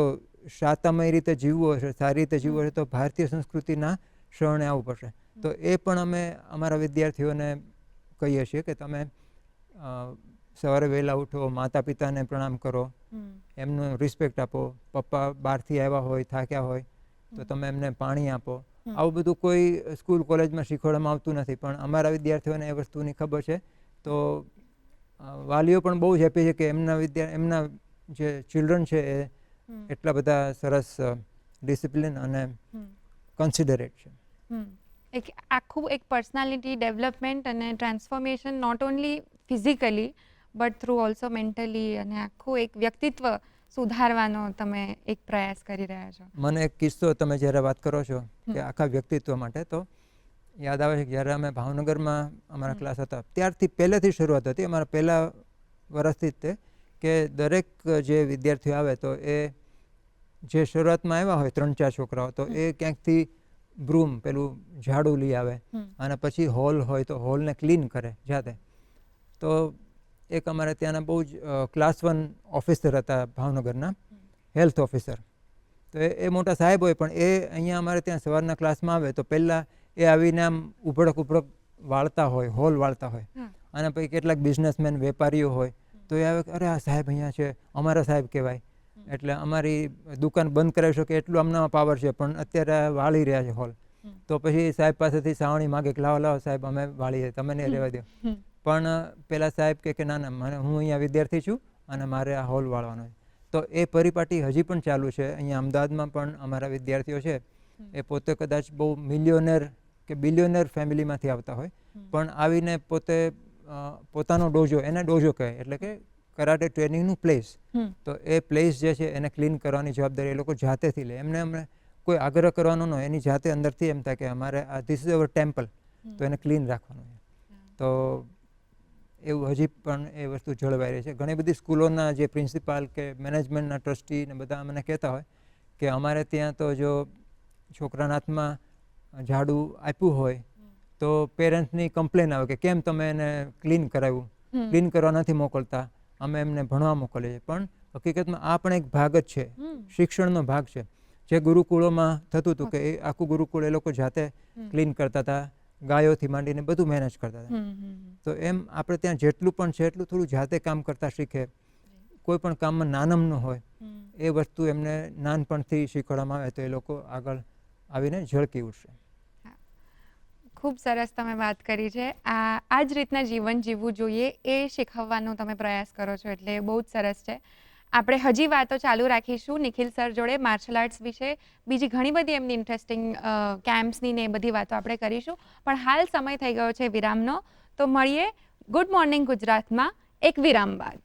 શાતામય રીતે જીવવું હશે, સારી રીતે જીવવું હશે, તો ભારતીય સંસ્કૃતિના શરણે આવવું પડશે. તો એ પણ અમે અમારા વિદ્યાર્થીઓને કહીએ છીએ કે તમે સવારે વહેલા ઉઠો, માતા પિતાને પ્રણામ કરો, એમનું રિસ્પેક્ટ આપો. પપ્પા બહારથી આવ્યા હોય, થાક્યા હોય, તો તમે એમને પાણી આપો. આવું બધું કોઈ સ્કૂલ કોલેજમાં શીખવાડવામાં આવતું નથી, પણ અમારા વિદ્યાર્થીઓને એ વસ્તુની ખબર છે. તો વાલીઓ પણ બહુ જ હેપી છે કે એમના જે ચિલ્ડ્રન છે એ એટલા બધા સરસ ડિસિપ્લિન અને કન્સિડરેટ છે. એક આખું એક પર્સનાલિટી ડેવલપમેન્ટ અને transformation not only physically but through also mentally, અને આખું એક વ્યક્તિત્વ સુધારવાનો તમે એક પ્રયાસ કરી રહ્યા છો. મને એક કિસ્સો તમે જ્યારે વાત કરો છો કે આખા વ્યક્તિત્વ માટે, તો યાદ આવે છે કે જ્યારે અમે ભાવનગરમાં અમારા ક્લાસ હતા ત્યારથી પહેલેથી શરૂઆત હતી, અમારા પહેલા વર્ષથી જ તે, કે દરેક જે વિદ્યાર્થીઓ આવે તો એ જે શરૂઆતમાં આવ્યા હોય 3-4 છોકરાઓ, તો એ ક્યાંકથી બ્રૂમ પેલું ઝાડુ લઈ આવે અને પછી હોલ હોય તો હોલને ક્લીન કરે જાતે. તો એક અમારે ત્યાંના બહુ જ ક્લાસ 1 ઓફિસર હતા ભાવનગરના, હેલ્થ ઓફિસર. તો એ મોટા સાહેબ હોય, પણ એ અહીંયા અમારે ત્યાં સવારના ક્લાસમાં આવે તો પહેલાં એ આવીને આમ ઉભડક વાળતા હોય, હોલ વાળતા હોય. અને પછી કેટલાક બિઝનેસમેન, વેપારીઓ હોય, તો એ આવે, અરે આ સાહેબ અહીંયા છે, અમારા સાહેબ કહેવાય. એટલે અમારી દુકાન બંધ કરાવી શકે એટલું આમનામાં પાવર છે, પણ અત્યારે વાળી રહ્યા છે હોલ. તો પછી સાહેબ પાસેથી સાવણી માગે કે લાવો સાહેબ, અમે વાળીએ, તમે નહીં રહેવા દો. પણ પેલા સાહેબ કે ના હું અહીંયા વિદ્યાર્થી છું અને મારે આ હોલ વાળવાનો છે. તો એ પરિપાટી હજી પણ ચાલુ છે. અહીંયા અમદાવાદમાં પણ અમારા વિદ્યાર્થીઓ છે, એ પોતે કદાચ બહુ મિલિયોનેર કે બિલિયોનેર ફેમિલીમાંથી આવતા હોય, પણ આવીને પોતે પોતાનો ડોજો, એને ડોજો કહે, એટલે કે કરાટે ટ્રેનિંગનું પ્લેસ. તો એ પ્લેસ જે છે એને ક્લીન કરવાની જવાબદારી એ લોકો જાતેથી લે. અમને કોઈ આગ્રહ કરવાનો ન હોય, એની જાતે અંદરથી એમ થાય કે અમારે આ ધીસ ઇઝ અવર ટેમ્પલ, તો એને ક્લીન રાખવાનું છે. તો એવું હજી પણ એ વસ્તુ જળવાઈ રહી છે. ઘણી બધી સ્કૂલોના જે પ્રિન્સિપાલ કે મેનેજમેન્ટના ટ્રસ્ટી ને બધા મને કહેતા હોય કે અમારે ત્યાં તો જો છોકરાના હાથમાં ઝાડુ આપ્યું હોય તો પેરેન્ટ્સની કમ્પ્લેન આવે કે કેમ તમે એને ક્લીન કરાવ્યું, ક્લીન કરવા નથી મોકલતા, અમે એમને ભણવા મોકલીએ છીએ. પણ હકીકતમાં આ પણ એક ભાગ જ છે, શિક્ષણનો ભાગ છે. જે ગુરુકુળોમાં થતું હતું કે એ આખું ગુરુકુળ એ લોકો જાતે ક્લીન કરતા હતા, ગાયોથી માંડીને બધું મેનેજ કરતા હતા. તો એમ આપણે ત્યાં જેટલું પણ છે એટલું થોડું જાતે કામ કરતા શીખે. કોઈ પણ કામમાં નાનમ ન હોય, એ વસ્તુ એમને નાનપણથી શીખવાડવામાં આવે તો એ લોકો આગળ આવીને ઝળકી ઉઠશે. ખૂબ સરસ તમે વાત કરી છે. આ જ રીતના જીવન જીવવું જોઈએ એ શીખવવાનો તમે પ્રયાસ કરો છો એટલે બહુ જ સરસ છે. આપણે હજી વાતો ચાલુ રાખીશું નિખિલ સર જોડે માર્શલ આર્ટ્સ વિશે, બીજી ઘણી બધી એમની ઇન્ટરેસ્ટિંગ કેમ્પ્સની ને એ બધી વાતો આપણે કરીશું. પણ હાલ સમય થઈ ગયો છે વિરામનો, તો મળીએ ગુડ મોર્નિંગ ગુજરાતમાં એક વિરામ બાદ.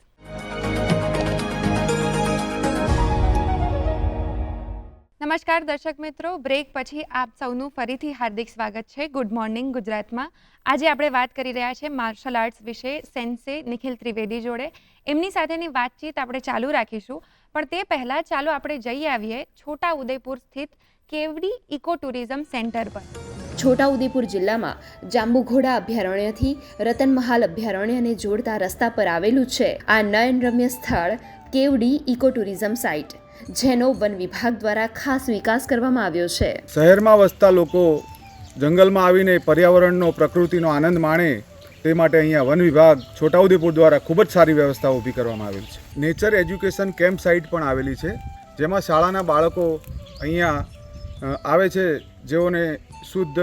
નમસ્કાર દર્શક મિત્રો, બ્રેક પછી આપ સૌનું ફરીથી હાર્દિક સ્વાગત છે ગુડ મોર્નિંગ ગુજરાતમાં. આજે આપણે વાત કરી રહ્યા છીએ માર્શલ આર્ટ્સ વિશે સેન્સે નિખિલ ત્રિવેદી જોડે. એમની સાથેની વાતચીત આપણે ચાલુ રાખીશું, પણ તે પહેલાં ચાલો આપણે જઈ આવીએ છોટા ઉદેપુર સ્થિત કેવડી ઇકો ટુરિઝમ સેન્ટર પર. છોટાઉદેપુર જિલ્લામાં જાંબુઘોડા અભયારણ્યથી રતનમહાલ અભયારણ્યને જોડતા રસ્તા પર આવેલું છે આ નયનરમ્ય સ્થળ કેવડી ઇકો ટુરિઝમ સાઇટ, જેનો વન વિભાગ દ્વારા ખાસ વિકાસ કરવામાં આવ્યો છે. શહેરમાં વસતા લોકો જંગલમાં આવીને પર્યાવરણનો, પ્રકૃતિનો આનંદ માણે તે માટે અહીંયા વન વિભાગ છોટાઉદેપુર દ્વારા ખૂબ જ સારી વ્યવસ્થા ઊભી કરવામાં આવેલી છે. નેચર એજ્યુકેશન કેમ્પ સાઇટ પણ આવેલી છે, જેમાં શાળાના બાળકો અહીંયા આવે છે, જેઓને શુદ્ધ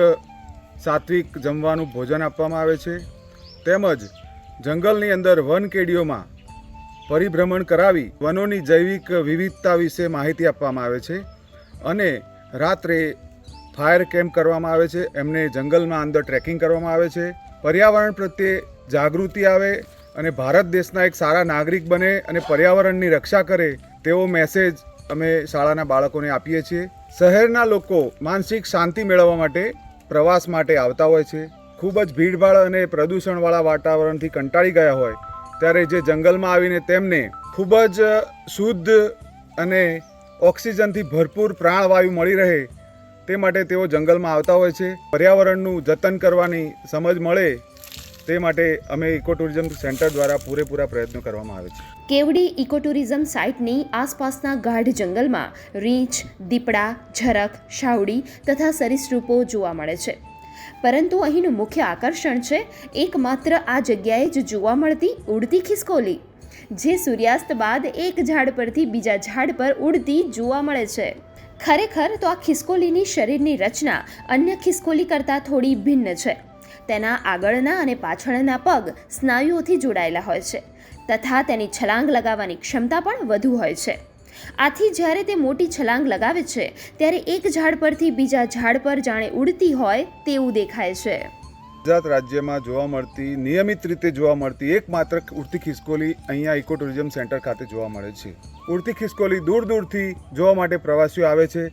સાત્વિક જમવાનું ભોજન આપવામાં આવે છે. તેમજ જંગલની અંદર વનકેડીઓમાં પરિભ્રમણ કરાવી વનોની જૈવિક વિવિધતા વિશે માહિતી આપવામાં આવે છે અને રાત્રે ફાયર કેમ્પ કરવામાં આવે છે. એમને જંગલમાં અંદર ટ્રેકિંગ કરવામાં આવે છે. પર્યાવરણ પ્રત્યે જાગૃતિ આવે અને ભારત દેશના એક સારા નાગરિક બને અને પર્યાવરણની રક્ષા કરે તેવો મેસેજ અમે શાળાના બાળકોને આપીએ છીએ. શહેરના લોકો માનસિક શાંતિ મેળવવા માટે પ્રવાસ માટે આવતા હોય છે. ખૂબ જ ભીડભાડ અને પ્રદૂષણવાળા વાતાવરણથી કંટાળી ગયા હોય ત્યારે જે જંગલમાં આવીને તેમને ખૂબ જ શુદ્ધ અને ઓક્સિજનથી ભરપૂર પ્રાણવાયુ મળી રહે તે માટે તેઓ જંગલમાં આવતા હોય છે. પર્યાવરણનું જતન કરવાની સમજ મળે તે માટે અમે ઇકો ટુરિઝમ સેન્ટર દ્વારા પૂરેપૂરા પ્રયત્નો કરવામાં આવે છે. કેવડી ઇકો ટુરિઝમ સાઇટની આસપાસના ગાઢ જંગલમાં રીંછ, દીપડા, ઝરખ, શાવડી તથા સરીસૃપો જોવા મળે છે. પરંતુ અહીંનું મુખ્ય આકર્ષણ છે એકમાત્ર આ જગ્યાએ જ જોવા મળતી ઉડતી ખિસકોલી, જે સૂર્યાસ્ત બાદ એક ઝાડ પરથી બીજા ઝાડ પર ઉડતી જોવા મળે છે. ખરેખર તો આ ખિસકોલીની શરીરની રચના અન્ય ખિસકોલી કરતાં થોડી ભિન્ન છે. તેના આગળના અને પાછળના પગ સ્નાયુઓથી જોડાયેલા હોય છે તથા તેની છલાંગ લગાવવાની ક્ષમતા પણ વધુ હોય છે. આથી જ્યારે તે મોટી છલાંગ લગાવે છે ત્યારે એક ઝાડ પરથી બીજા ઝાડ પર જાણે ઉડતી હોય તેવું દેખાય છે. ગુજરાત રાજ્યમાં જોવા મળતી, નિયમિત રીતે જોવા મળતી એકમાત્ર ઉડતી ખિસકોલી અહીંયા ઇકો ટુરિઝમ સેન્ટર ખાતે જોવા મળે છે. ઉડતી ખિસકોલી દૂર દૂરથી જોવા માટે પ્રવાસીઓ આવે છે.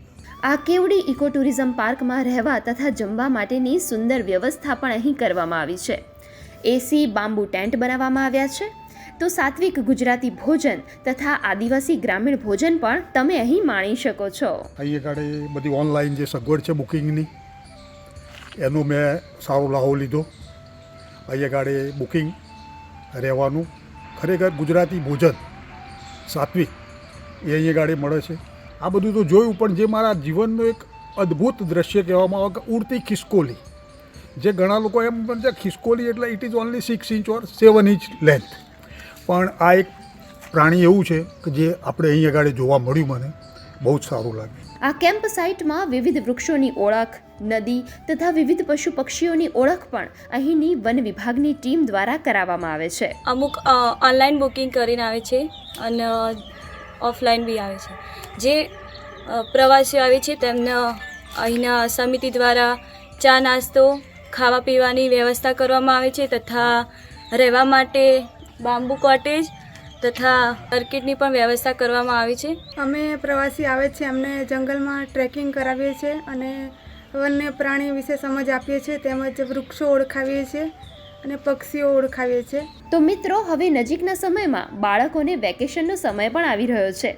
આ કેવડી ઇકો ટુરિઝમ પાર્કમાં રહેવા તથા જમવા માટેની સુંદર વ્યવસ્થા પણ અહીં કરવામાં આવી છે. એસી બાંબુ ટેન્ટ બનાવવામાં આવ્યા છે, તો સાત્વિક ગુજરાતી ભોજન તથા આદિવાસી ગ્રામીણ ભોજન પણ તમે અહીં માણી શકો છો. અહીંયા આગળ બધી ઓનલાઈન જે સગવડ છે બુકિંગની, એનો મેં સારો લાહો લીધો. અહીંયા આગળ બુકિંગ, રહેવાનું, ખરેખર ગુજરાતી ભોજન સાત્વિક એ અહીંયા આગળ મળે છે. આ બધું તો જોયું, પણ જે મારા જીવનનું એક અદ્ભુત દ્રશ્ય કહેવામાં આવે કે ઉડતી ખિસકોલી, જે ઘણા લોકો એમ પણ છે ખિસકોલી એટલે it is only 6 inch or 7 inch length, પણ આ એક પ્રાણી એવું છે કે જે આપણે અહીં આગળ જોવા મળ્યું, મને બહુ જ સારું લાગ્યું. આ કેમ્પ સાઇટમાં વિવિધ વૃક્ષોની ઓળખ, નદી તથા વિવિધ પશુ પક્ષીઓની ઓળખ પણ અહીંની વન વિભાગની ટીમ દ્વારા કરાવવામાં આવે છે. અમુક ઓનલાઈન બુકિંગ કરીને આવે છે અને ઓફલાઈન બી આવે છે. જે પ્રવાસીઓ આવે છે તેમને અહીંના સમિતિ દ્વારા ચા નાસ્તો, ખાવા પીવાની વ્યવસ્થા કરવામાં આવે છે તથા રહેવા માટે બાંબુ કોટેજ તથા સર્કિટની પણ વ્યવસ્થા કરવામાં આવી છે. અમે પ્રવાસી આવે છે એમને જંગલમાં ટ્રેકિંગ કરાવીએ છીએ અને વન્ય પ્રાણી વિશે સમજ આપીએ છીએ, તેમજ વૃક્ષો ઓળખાવીએ છીએ અને પક્ષીઓ ઓળખાવીએ છીએ. તો મિત્રો, હવે નજીકના સમયમાં બાળકોને વેકેશનનો સમય પણ આવી રહ્યો છે,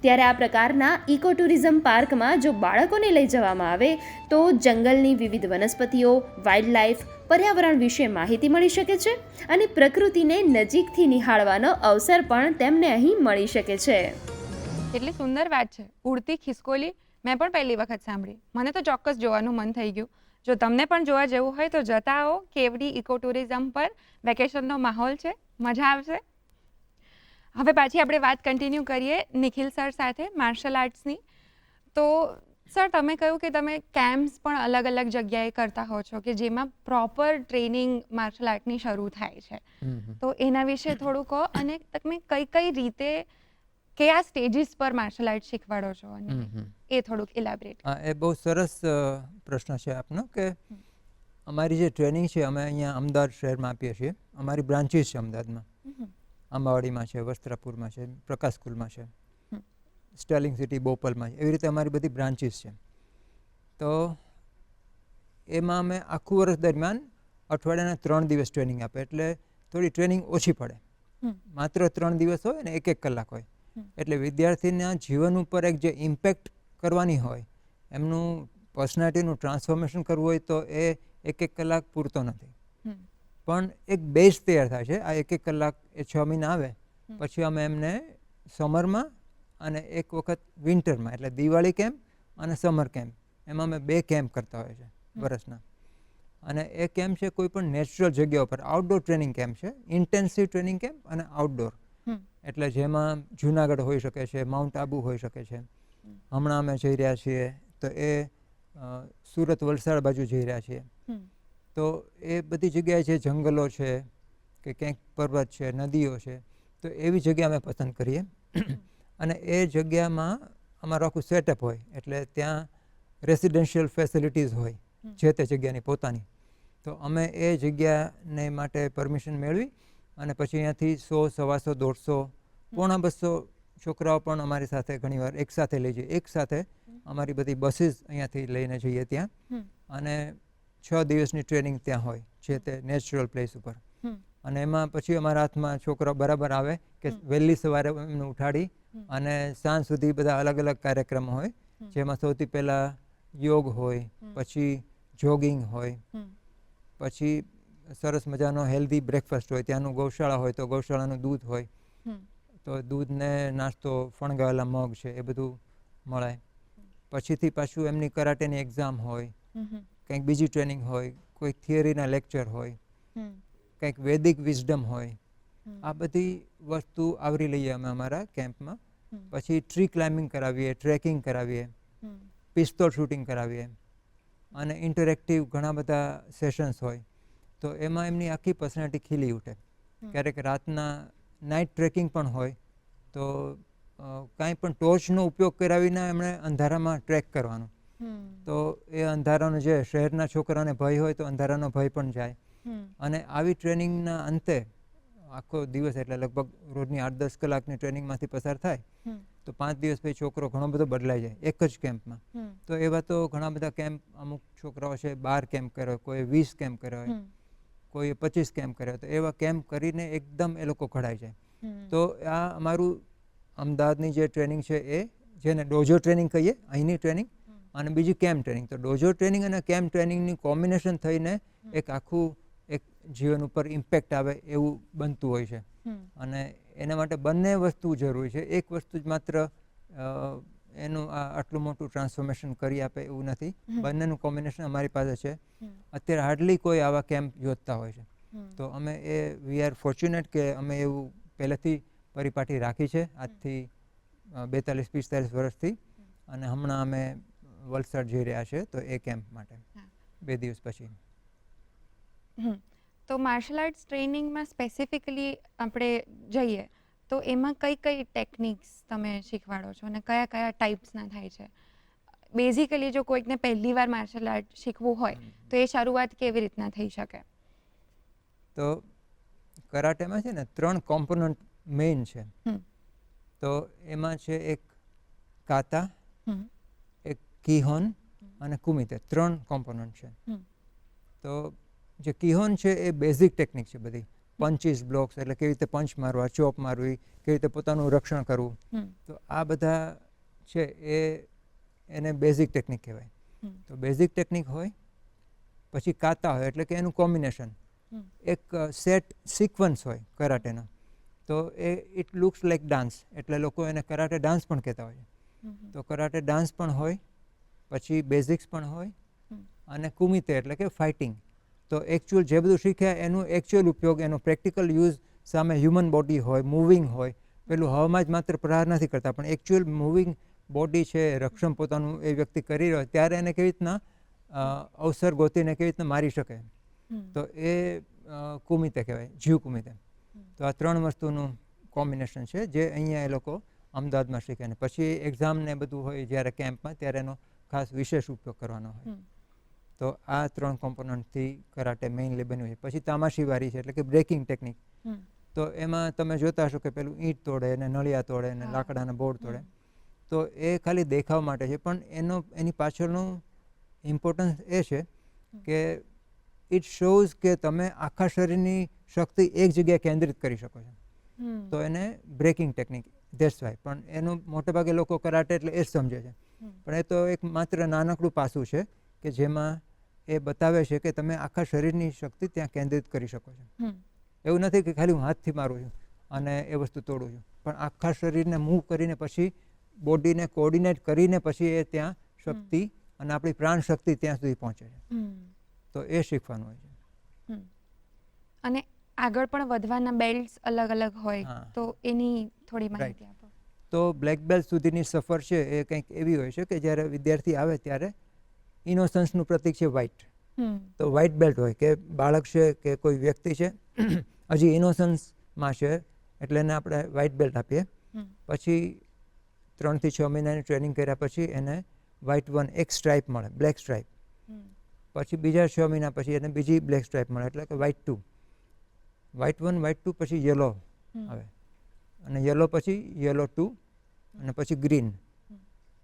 ત્યારે આ પ્રકારના ઇકો ટુરિઝમ પાર્કમાં જો બાળકોને લઈ જવામાં આવે તો જંગલની વિવિધ વનસ્પતિઓ, વાઇલ્ડ લાઈફ, પર્યાવરણ વિશે માહિતી મળી શકે છે અને પ્રકૃતિને નજીકથી નિહાળવાનો અવસર પણ તેમને અહીં મળી શકે છે. કેટલી સુંદર વાત છે. ઉડતી ખિસકોલી મેં પણ પહેલી વખત સાંભળી. મને તો ચોક્કસ જોવાનું મન થઈ ગયું. જો તમને પણ જોવા જવું હોય તો જતા આવો કેવડી ઇકો ટુરિઝમ પર. વેકેશનનો માહોલ છે, મજા આવશે. હવે પાછી આપણે વાત કન્ટિન્યુ કરીએ નિખિલ સર સાથે માર્શલ આર્ટ્સની. તો સર તમે કહ્યું કે તમે કેમ્પ્સ પણ અલગ અલગ જગ્યાએ કરતા હો છો કે જેમાં પ્રોપર ટ્રેનિંગ માર્શલ આર્ટની શરૂ થાય છે, તો એના વિશે થોડું કહો. અને તમે કઈ કઈ રીતે કયા સ્ટેજીસ પર માર્શલ આર્ટ શીખવાડો છો અને એ થોડુંક ઇલેબોરેટ. હા, એ બહુ સરસ પ્રશ્ન છે આપનો કે અમારી જે ટ્રેનિંગ છે અમે અહીંયા અમદાવાદ શહેરમાં આપીએ છીએ. અમારી બ્રાન્ચીસ છે અમદાવાદમાં, આંબાવાડીમાં છે, વસ્ત્રાપુરમાં છે, પ્રકાશ સ્કૂલમાં છે, સ્ટેર્લિંગ સિટી બોપલમાં છે. એવી રીતે અમારી બધી બ્રાન્ચીસ છે. તો એમાં અમે આખું વર્ષ દરમિયાન અઠવાડિયાના 3 દિવસ ટ્રેનિંગ આપે, એટલે થોડી ટ્રેનિંગ ઓછી પડે. માત્ર 3 દિવસ હોય ને 1-1 કલાક હોય, એટલે વિદ્યાર્થીના જીવન ઉપર એક જે ઇમ્પેક્ટ કરવાની હોય, એમનું પર્સનાલિટીનું ટ્રાન્સફોર્મેશન કરવું હોય તો એ 1-1 કલાક પૂરતો નથી. પણ એક બેઝ તૈયાર થાય છે. આ 1-1 કલાક એ 6 મહિના આવે પછી અમે એમને સમરમાં અને એક વખત વિન્ટરમાં, એટલે દિવાળી કેમ્પ અને સમર કેમ્પ, એમાં અમે 2 કેમ્પ કરતા હોય છે વર્ષના. અને એ કેમ્પ છે કોઈ પણ નેચરલ જગ્યા ઉપર, આઉટડોર ટ્રેનિંગ કેમ્પ છે, ઇન્ટેન્સિવ ટ્રેનિંગ કેમ્પ અને આઉટડોર. એટલે જેમાં જુનાગઢ હોઈ શકે છે, માઉન્ટ આબુ હોઈ શકે છે. હમણાં અમે જઈ રહ્યા છીએ તો એ સુરત વલસાડ બાજુ જઈ રહ્યા છીએ. તો એ બધી જગ્યાએ જે જંગલો છે કે ક્યાંક પર્વત છે, નદીઓ છે, તો એવી જગ્યા અમે પસંદ કરીએ. અને એ જગ્યામાં અમારું આખું સેટઅપ હોય, એટલે ત્યાં રેસિડેન્શિયલ ફેસિલિટીઝ હોય જે તે જગ્યાની પોતાની. તો અમે એ જગ્યાને માટે પરમિશન મેળવી અને પછી અહીંયાથી 100, 125, 150, પોણા 200 છોકરાઓ પણ અમારી સાથે ઘણીવાર એકસાથે લઈ જઈએ. એકસાથે અમારી બધી બસીસ અહીંયાથી લઈને જઈએ ત્યાં, અને 6 દિવસની ટ્રેનિંગ ત્યાં હોય જે તે નેચરલ પ્લેસ ઉપર. અને એમાં પછી અમારા હાથમાં છોકરાઓ બરાબર આવે કે વહેલી સવારે એમને ઉઠાડી અને સાંજ સુધી બધા અલગ અલગ કાર્યક્રમો હોય, જેમાં સૌથી પહેલાં યોગ હોય, પછી જોગિંગ હોય, પછી સરસ મજાનો હેલ્ધી બ્રેકફાસ્ટ હોય, ત્યાંનું ગૌશાળા હોય તો ગૌશાળાનું દૂધ હોય, તો દૂધને નાસ્તો, ફણગાવેલા મગ છે એ બધું મળે. પછીથી પાછું એમની કરાટેની એક્ઝામ હોય, કંઈક બીજી ટ્રેનિંગ હોય, કોઈ થિયરીના લેક્ચર હોય, કંઈક વૈદિક વિઝડમ હોય. આ બધી વસ્તુ આવરી લઈએ અમે અમારા કેમ્પમાં. પછી ટ્રી ક્લાઇમ્બિંગ કરાવીએ, ટ્રેકિંગ કરાવીએ, પિસ્તોલ શૂટિંગ કરાવીએ, અને ઇન્ટરેક્ટિવ ઘણા બધા સેશન્સ હોય. તો એમાં એમની આખી પર્સનાલિટી ખીલી ઉઠે. ક્યારેક રાતના નાઇટ ટ્રેકિંગ પણ હોય, તો કાંઈ પણ ટોર્ચનો ઉપયોગ કર્યા વિના એમણે અંધારામાં ટ્રેક કરવાનું. તો એ અંધારાનો જે શહેરના છોકરાને ભય હોય તો અંધારાનો ભય પણ જાય. અને આવી ટ્રેનિંગના અંતે આખો દિવસ, એટલે લગભગ રોજની 8-10 કલાકની ટ્રેનિંગમાંથી પસાર થાય તો 5 દિવસ પછી છોકરો ઘણો બધો બદલાઈ જાય એક જ કેમ્પમાં. તો એવા તો ઘણા બધા કેમ્પ અમુક છોકરાઓ છે 12 કેમ્પ કર્યો, કોઈ 20 કેમ્પ કર્યો હોય, કોઈ 25 કેમ્પ કર્યો. તો એવા કેમ્પ કરીને એકદમ એ લોકો ઘડાઈ જાય. તો આ અમારું અમદાવાદની જે ટ્રેનિંગ છે એ, જેને ડોજો ટ્રેનિંગ કહીએ, અહીંની ટ્રેનિંગ, અને બીજી કેમ્પ ટ્રેનિંગ. તો ડોજો ટ્રેનિંગ અને કેમ્પ ટ્રેનિંગની કોમ્બિનેશન થઈને એક આખું એક જીવન ઉપર ઇમ્પેક્ટ આવે એવું બનતું હોય છે. અને એના માટે બંને વસ્તુ જરૂરી છે. એક વસ્તુ જ માત્ર એનું આટલું મોટું ટ્રાન્સફોર્મેશન કરી આપે એવું નથી. બંનેનું કોમ્બિનેશન અમારી પાસે છે. અત્યારે હાર્ડલી કોઈ આવા કેમ્પ યોજતા હોય છે. તો અમે વી આર ફોર્ચ્યુનેટ કે અમે એવું પહેલેથી પરિપાટી રાખી છે, આજથી 42-45 વર્ષથી. અને હમણાં અમે વલસાડ જઈ રહ્યા છે તો એ કેમ્પ માટે 2 દિવસ પછી. તો માર્શલ આર્ટ્સ ટ્રેનિંગમાં સ્પેસિફિકલી આપણે જઈએ તો એમાં કઈ કઈ ટેકનિક્સ તમે શીખવાડો છો અને કયા કયા ટાઈપ્સના થાય છે? બેઝિકલી જો કોઈકને પહેલી વાર માર્શલ આર્ટ શીખવું હોય તો એ શરૂઆત કેવી રીતના થઈ શકે? તો કરાટેમાં છે ને 3 કોમ્પોનન્ટ મેઇન છે. તો એમાં છે એક કાતા, એક કિહોન અને કુમિતે. 3 કોમ્પોનન્ટ છે. તો જે કિહોન છે એ બેઝિક ટેકનિક છે બધી. પંચીસ બ્લોક્સ, એટલે કેવી રીતે પંચ મારવા, ચોપ મારવી, કેવી રીતે પોતાનું રક્ષણ કરવું. તો આ બધા છે એને બેઝિક ટેકનિક કહેવાય. તો બેઝિક ટેકનિક હોય, પછી કાતા હોય, એટલે કે એનું કોમ્બિનેશન. એક સેટ સિક્વન્સ હોય કરાટેનો. તો ઇટ લુક્સ લાઈક ડાન્સ, એટલે લોકો એને કરાટે ડાન્સ પણ કહેતા હોય છે. તો કરાટે ડાન્સ પણ હોય, પછી બેઝિક્સ પણ હોય, અને કુમિતે એટલે કે ફાઇટિંગ. તો એકચ્યુઅલ જે બધું શીખ્યા એનું એકચ્યુઅલ ઉપયોગ, એનો પ્રેક્ટિકલ યુઝ સામે હ્યુમન બોડી હોય, મૂવિંગ હોય. પેલું હવામાં જ માત્ર પ્રહાર નથી કરતા, પણ એકચ્યુઅલ મૂવિંગ બોડી છે રક્ષણ પોતાનું એ વ્યક્તિ કરી રહ્યો ત્યારે એને કેવી રીતના અવસર ગોતીને કેવી રીતના મારી શકે, તો એ કુમિતે કહેવાય, જીવ કુમિતે. તો આ 3 વસ્તુનું કોમ્બિનેશન છે જે અહીંયા એ લોકો અમદાવાદમાં શીખે. અને પછી એક્ઝામ ને બધું હોય જ્યારે કેમ્પમાં ત્યારે એનો ખાસ વિશેષ ઉપયોગ કરવાનો હોય. તો આ 3 કોમ્પોનન્ટથી કરાટે મેઇનલી બન્યું છે. પછી તામાશીવારી છે એટલે કે બ્રેકિંગ ટેકનિક. તો એમાં તમે જોતા હશો કે પેલું ઈંટ તોડે ને નળિયા તોડે ને લાકડાના બોર્ડ તોડે. તો એ ખાલી દેખાવ માટે છે, પણ એની પાછળનું ઇમ્પોર્ટન્સ એ છે કે ઇટ શોઝ કે તમે આખા શરીરની શક્તિ એક જગ્યાએ કેન્દ્રિત કરી શકો છો. તો એને બ્રેકિંગ ટેકનિક, ધેટ્સ વાય. પણ એનું મોટેભાગે લોકો કરાટે એટલે એ જ સમજે છે, પણ એ તો એક માત્ર નાનકડું પાસું છે કે જેમાં એ બતાવે છે કે તમે આખા શરીરની શક્તિ ત્યાં કેન્દ્રિત કરી શકો છો. એવું નથી કે ખાલી હું હાથથી મારું છું અને એ વસ્તુ તોડું છું, પણ આખા શરીરને મૂવ કરીને પછી બોડીને કોઓર્ડિનેટ કરીને પછી એ ત્યાં શક્તિ અને આપણી પ્રાણ શક્તિ ત્યાં સુધી પહોંચે છે. તો એ શીખવાનું હોય છે. અને આગળ પણ વધવાના બેલ્ટ્સ અલગ અલગ હોય, તો એની થોડી માહિતી આપો. તો બ્લેક બેલ્ટ સુધીની સફર છે એ કંઈક એવી હોય છે કે જ્યારે વિદ્યાર્થી આવે ત્યારે ઇનોસન્સનું પ્રતીક છે વ્હાઇટ. તો વ્હાઇટ બેલ્ટ હોય કે બાળક છે કે કોઈ વ્યક્તિ છે હજી ઇનોસન્સમાં છે એટલે એને આપણે વ્હાઇટ બેલ્ટ આપીએ. પછી 3 થી 6 મહિનાની ટ્રેનિંગ કર્યા પછી એને વ્હાઇટ 1 એક સ્ટ્રાઇપ મળે, બ્લેક સ્ટ્રાઇપ. પછી બીજા 6 મહિના પછી એને બીજી બ્લેક સ્ટ્રાઇપ મળે એટલે કે વ્હાઇટ 2. વ્હાઇટ 1 વ્હાઇટ 2 પછી યલો આવે, અને યલો પછી યલો 2, અને પછી ગ્રીન,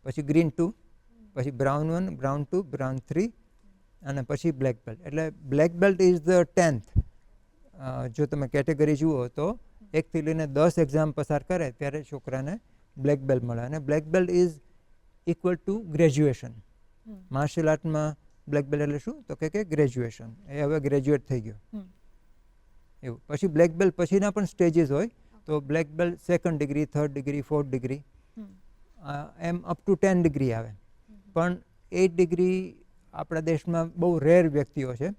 પછી ગ્રીન 2, પછી બ્રાઉન 1, બ્રાઉન 2, બ્રાઉન 3, અને પછી બ્લેક બેલ્ટ. એટલે black belt is the 10th. જો તમે કેટેગરી જુઓ તો 1 થી લઈને 10 એક્ઝામ પસાર કરે ત્યારે છોકરાને બ્લેક બેલ્ટ મળે. અને black belt is equal to graduation. માર્શલ આર્ટમાં બ્લેક બેલ્ટ એટલે શું? તો કે ગ્રેજ્યુએશન. એ હવે ગ્રેજ્યુએટ થઈ ગયો એવું. પછી બ્લેક બેલ્ટ પછીના પણ સ્ટેજીસ હોય. તો black belt 2nd degree, 3rd degree, 4th degree, એમ અપ ટુ 10 ડિગ્રી આવે. પણ 8 ડિગ્રી આપણા દેશમાં બહુ રેર વ્યક્તિઓ છે,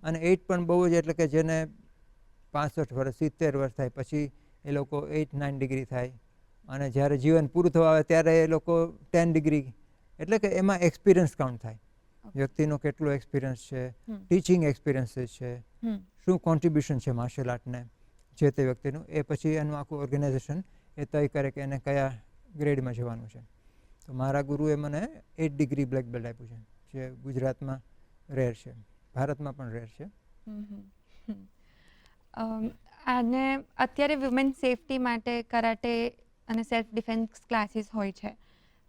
અને 8 પણ બહુ જ એટલે કે જેને 65 વર્ષ 70 વર્ષ થાય પછી એ લોકો 8-9 ડિગ્રી થાય, અને જ્યારે જીવન પૂરું થવા આવે ત્યારે એ લોકો 10 ડિગ્રી. એટલે કે એમાં એક્સપિરિયન્સ કાઉન્ટ થાય, વ્યક્તિનો કેટલો એક્સપિરિયન્સ છે, ટીચિંગ એક્સપિરિયન્સીસ છે, શું કોન્ટ્રીબ્યુશન છે માર્શલ આર્ટને જે તે વ્યક્તિનું. એ પછી એનું આખું ઓર્ગેનાઇઝેશન એ તય કરે કે એને કયા ગ્રેડમાં જવાનું છે. તો મારા ગુરુએ મને 8 ડિગ્રી બ્લેક બેલ્ટ આપ્યું છે, જે ગુજરાતમાં રેર છે, ભારતમાં પણ રેર છે. અને અત્યારે વિમેન સેફટી માટે કરાટે અને સેલ્ફ ડિફેન્સ ક્લાસીસ હોય છે,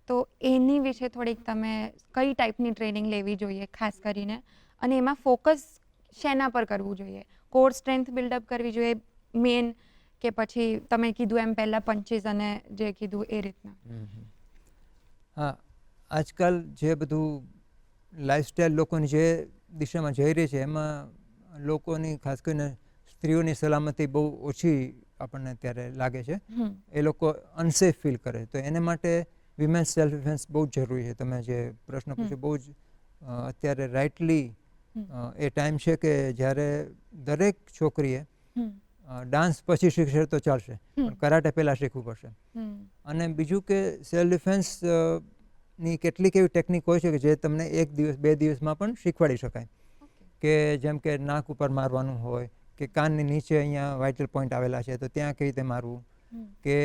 તો એની વિશે થોડીક તમે કઈ ટાઈપની ટ્રેનિંગ લેવી જોઈએ ખાસ કરીને, અને એમાં ફોકસ શેના પર કરવું જોઈએ? કોર સ્ટ્રેન્થ બિલ્ડઅપ કરવી જોઈએ મેન, કે પછી તમે કીધું એમ પહેલાં પંચીસ અને જે કીધું એ રીતના? હા, આજકાલ જે બધું લાઈફસ્ટાઈલ લોકોની જે દિશામાં જઈ રહી છે એમાં લોકોની ખાસ કરીને સ્ત્રીઓની સલામતી બહુ ઓછી આપણને અત્યારે લાગે છે. એ લોકો અનસેફ ફીલ કરે. તો એને માટે વિમેન્સ સેલ્ફ ડિફેન્સ બહુ જ જરૂરી છે. તમે જે પ્રશ્ન પૂછ્યો બહુ જ અત્યારે રાઇટલી એ ટાઈમ છે કે જ્યારે દરેક છોકરીએ ડાન્સ પછી શીખશે તો ચાલશે, પણ કરાટે પહેલાં શીખવું પડશે. અને બીજું કે સેલ્ફ ડિફેન્સ ની કેટલીક એવી ટેકનિક હોય છે કે જે તમને 1 દિવસ 2 દિવસમાં પણ શીખવાડી શકાય. કે જેમ કે નાક ઉપર મારવાનું હોય, કે કાનની નીચે અહીંયા વાઇટલ પોઈન્ટ આવેલા છે તો ત્યાં કેવી રીતે મારવું, કે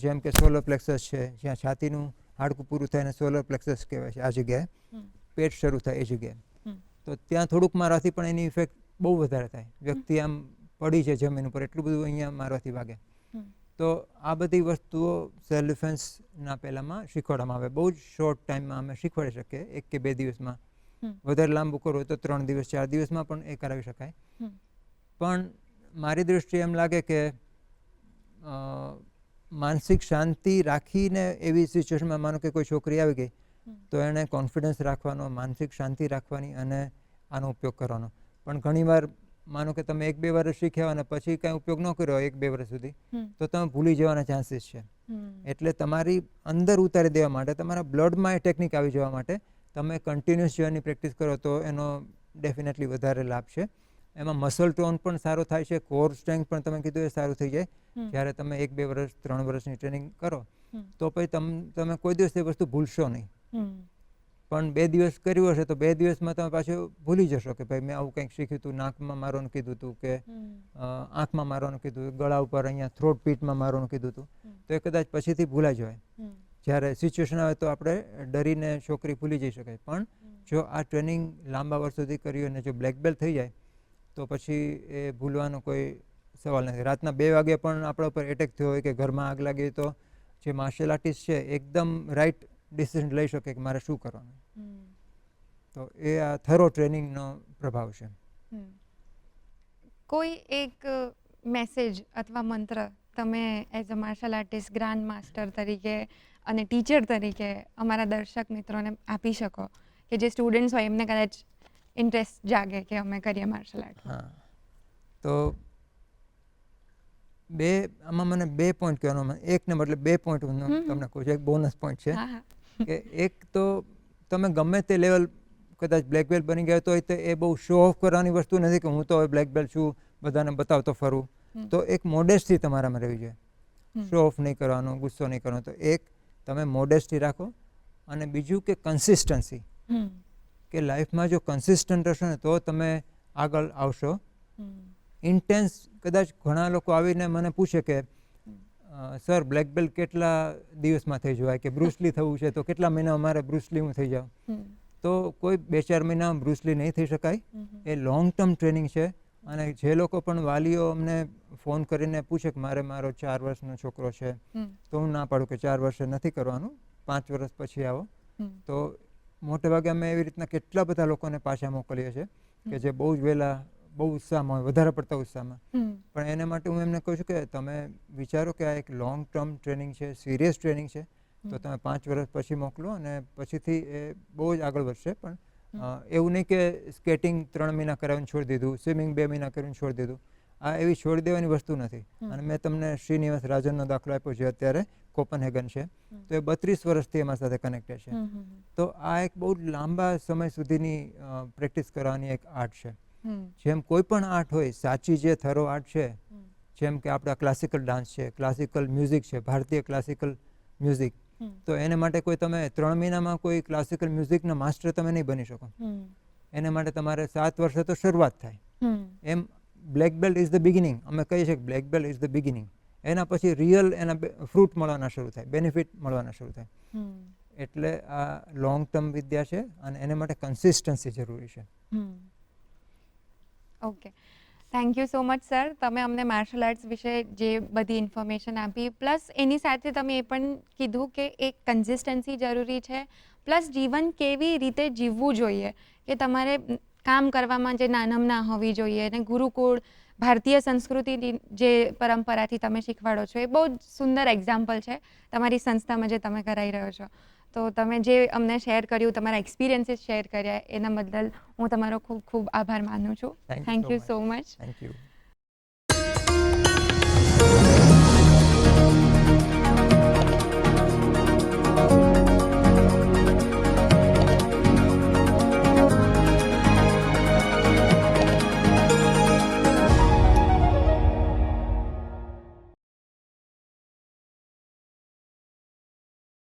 જેમ કે સોલર પ્લેક્સસ છે જ્યાં છાતીનું હાડકું પૂરું થાય ને સોલર પ્લેક્સસ કહેવાય છે, આ જગ્યાએ પેટ શરૂ થાય એ જગ્યાએ. તો ત્યાં થોડુંક મારવાથી પણ એની ઇફેક્ટ બહુ વધારે થાય. વ્યક્તિ આમ પડી છે જમીન ઉપર એટલું બધું અહીંયા મારવાથી વાગે. તો આ બધી વસ્તુઓ સેલ્ફ ડિફેન્સના પહેલાંમાં શીખવાડવામાં આવે. બહુ જ શોર્ટ ટાઈમમાં અમે શીખવાડી શકીએ, 1 કે 2 દિવસમાં. વધારે લાંબુ કરવું હોય તો 3 દિવસ 4 દિવસમાં પણ એ કરાવી શકાય. પણ મારી દૃષ્ટિએ એમ લાગે કે માનસિક શાંતિ રાખીને એવી સિચ્યુએશનમાં માનો કે કોઈ છોકરી આવી ગઈ તો એણે કોન્ફિડન્સ રાખવાનો, માનસિક શાંતિ રાખવાની અને આનો ઉપયોગ કરવાનો. પણ ઘણીવાર માનો કે તમે 1-2 વર્ષ શીખ્યા અને પછી કાંઈ ઉપયોગ ન કર્યો 1-2 વર્ષ સુધી, તો તમે ભૂલી જવાના ચાન્સીસ છે. એટલે તમારી અંદર ઉતારી દેવા માટે, તમારા બ્લડમાં એ ટેકનિક આવી જવા માટે તમે કન્ટિન્યુઅસ જવાની પ્રેક્ટિસ કરો તો એનો ડેફિનેટલી વધારે લાભ છે. એમાં મસલ ટોન પણ સારો થાય છે, કોર સ્ટ્રેન્થ પણ તમે કીધું એ સારું થઈ જાય જ્યારે તમે 1-2 વર્ષ 3 વર્ષની ટ્રેનિંગ કરો. તો પછી તમે કોઈ દિવસ એ વસ્તુ ભૂલશો નહીં. હમ. પણ 2 દિવસ કર્યું હશે તો 2 દિવસમાં તમે પાછું ભૂલી જશો કે ભાઈ મેં આવું કંઈક શીખ્યું હતું, નાકમાં મારવાનું કીધું હતું કે આંખમાં મારવાનું કીધું હતું, ગળા ઉપર અહીંયા થ્રોટ પીટમાં મારવાનું કીધું હતું, તો એ કદાચ પછીથી ભૂલાઈ જાય. જ્યારે સિચ્યુએશન આવે તો આપણે ડરીને છોકરી ભૂલી જઈ શકાય. પણ જો આ ટ્રેનિંગ લાંબા વર્ષ સુધી કર્યું અને જો બ્લેક બેલ્ટ થઈ જાય તો પછી એ ભૂલવાનો કોઈ સવાલ નથી. રાતના 2 વાગે પણ આપણા ઉપર એટેક થયો હોય કે ઘરમાં આગ લાગી તો જે માર્શલ આર્ટિસ્ટ છે એકદમ રાઈટ ડિસિઝન લઈ શકે કે મારે શું કરવાનું. તો એ આ થરો ટ્રેનિંગનો પ્રભાવ છે. કોઈ એક મેસેજ અથવા મંત્ર તમે as a martial artist, grand master તરીકે અને ટીચર તરીકે અમારા દર્શક મિત્રોને આપી શકો કે જે સ્ટુડન્ટ્સ હોય એમને કદાચ ઇન્ટરેસ્ટ જાગે કે અમે કરીએ માર્શલ આર્ટ? હા, તો આમાં મને 2 પોઈન્ટ કહેવાનો, એકને બદલે 2 પોઈન્ટ હું તમને કહું છું. એક બોનસ પોઈન્ટ છે કે એક તો તમે ગમે તે લેવલ કદાચ બ્લેક બેલ્ટ બની ગયા તો એ બહુ શો ઓફ કરવાની વસ્તુ નથી કે હું તો હવે બ્લેક બેલ્ટ છું, બધાને બતાવતો ફરું. તો એક મોડેસ્ટી તમારામાં રહેવી જોઈએ. શો ઓફ નહીં કરવાનો, ગુસ્સો નહીં કરવાનો. તો એક તમે મોડેસ્ટી રાખો, અને બીજું કે કન્સિસ્ટન્સી, કે લાઈફમાં જો કન્સિસ્ટન્ટ રહેશો ને તો તમે આગળ આવશો. ઇન્ટેન્સ કદાચ ઘણા લોકો આવીને મને પૂછે કે સર બ્લેક બેલ્ટ કેટલા દિવસમાં થઈ જવાય, કે બ્રુસલી થવું છે તો કેટલા મહિનામાં મારે બ્રુસલી હું થઈ જાઉં? તો કોઈ 2-4 મહિનામાં બ્રુસલી નહીં થઈ શકાય. એ લોંગ ટર્મ ટ્રેનિંગ છે. અને જે લોકો પણ વાલીઓ અમને ફોન કરીને પૂછે કે મારો 4 વર્ષનો છોકરો છે, તો હું ના પાડું કે 4 વર્ષે નથી કરવાનું, 5 વર્ષ પછી આવો. તો મોટે ભાગે અમે એવી રીતના કેટલા બધા લોકોને પાછા મોકલીએ છીએ કે જે બહુ જ વહેલા, બહુ ઉત્સાહમાં હોય, વધારે પડતા ઉત્સાહમાં. પણ એને માટે હું એમને કહું છું કે તમે વિચારો કે આ એક લોંગ ટર્મ ટ્રેનિંગ છે, સિરિયસ ટ્રેનિંગ છે, તો તમે 5 વર્ષ પછી મોકલો અને પછીથી એ બહુ જ આગળ વધશે. પણ એવું નહીં કે સ્કેટિંગ 3 મહિના કરાવીને છોડી દીધું, સ્વિમિંગ 2 મહિના કરીને છોડી દીધું. આ એવી છોડી દેવાની વસ્તુ નથી. અને મેં તમને શ્રીનિવાસ રાજનનો દાખલો આપ્યો છે, અત્યારે કોપનહેગન છે, તો એ 32 વર્ષથી એમાં સાથે કનેક્ટેડ છે. તો આ એક બહુ લાંબા સમય સુધીની પ્રેક્ટિસ કરવાની એક આર્ટ છે. જેમ કોઈ પણ આર્ટ હોય, સાચી જે થરો આર્ટ છે, જેમ કે આપણા ક્લાસિકલ ડાન્સ છે, ક્લાસિકલ મ્યુઝિક છે, ભારતીય ક્લાસિકલ મ્યુઝિક, તો એને માટે કોઈ તમે 3 મહિનામાં કોઈ ક્લાસિકલ મ્યુઝિકના માસ્ટર તમે નહીં બની શકો. એને માટે તમારે 7 વર્ષે તો શરૂઆત થાય. એમ black belt is the beginning. અમે કહીએ છીએ કે black belt is the beginning. એના પછી રિયલ એના ફ્રૂટ મળવાના શરૂ થાય, બેનિફિટ મળવાના શરૂ થાય. એટલે આ લોંગ ટર્મ વિદ્યા છે અને એને માટે કન્સિસ્ટન્સી જરૂરી છે. Okay, thank you so much sir. તમે અમને માર્શલ આર્ટ્સ વિશે જે બધી ઇન્ફોર્મેશન આપી, પ્લસ એની સાથે તમે એ પણ કીધું કે એક કન્સિસ્ટન્સી જરૂરી છે, પ્લસ જીવન કેવી રીતે જીવવું જોઈએ, કે તમારે કામ કરવામાં જે નાનમના હોવી જોઈએ, અને ગુરુકુળ, ભારતીય સંસ્કૃતિની જે પરંપરાથી તમે શીખવાડો છો, એ બહુ જ સુંદર એક્ઝામ્પલ છે તમારી સંસ્થામાં જે તમે કરાવી રહ્યો છો. તો તમે જે અમને શેર કર્યું, તમારા એક્સપિરિયન્સીસ શેર કર્યા, એના બદલ હું તમારો ખૂબ ખૂબ આભાર માનું છું. Thank you so much. Thank you.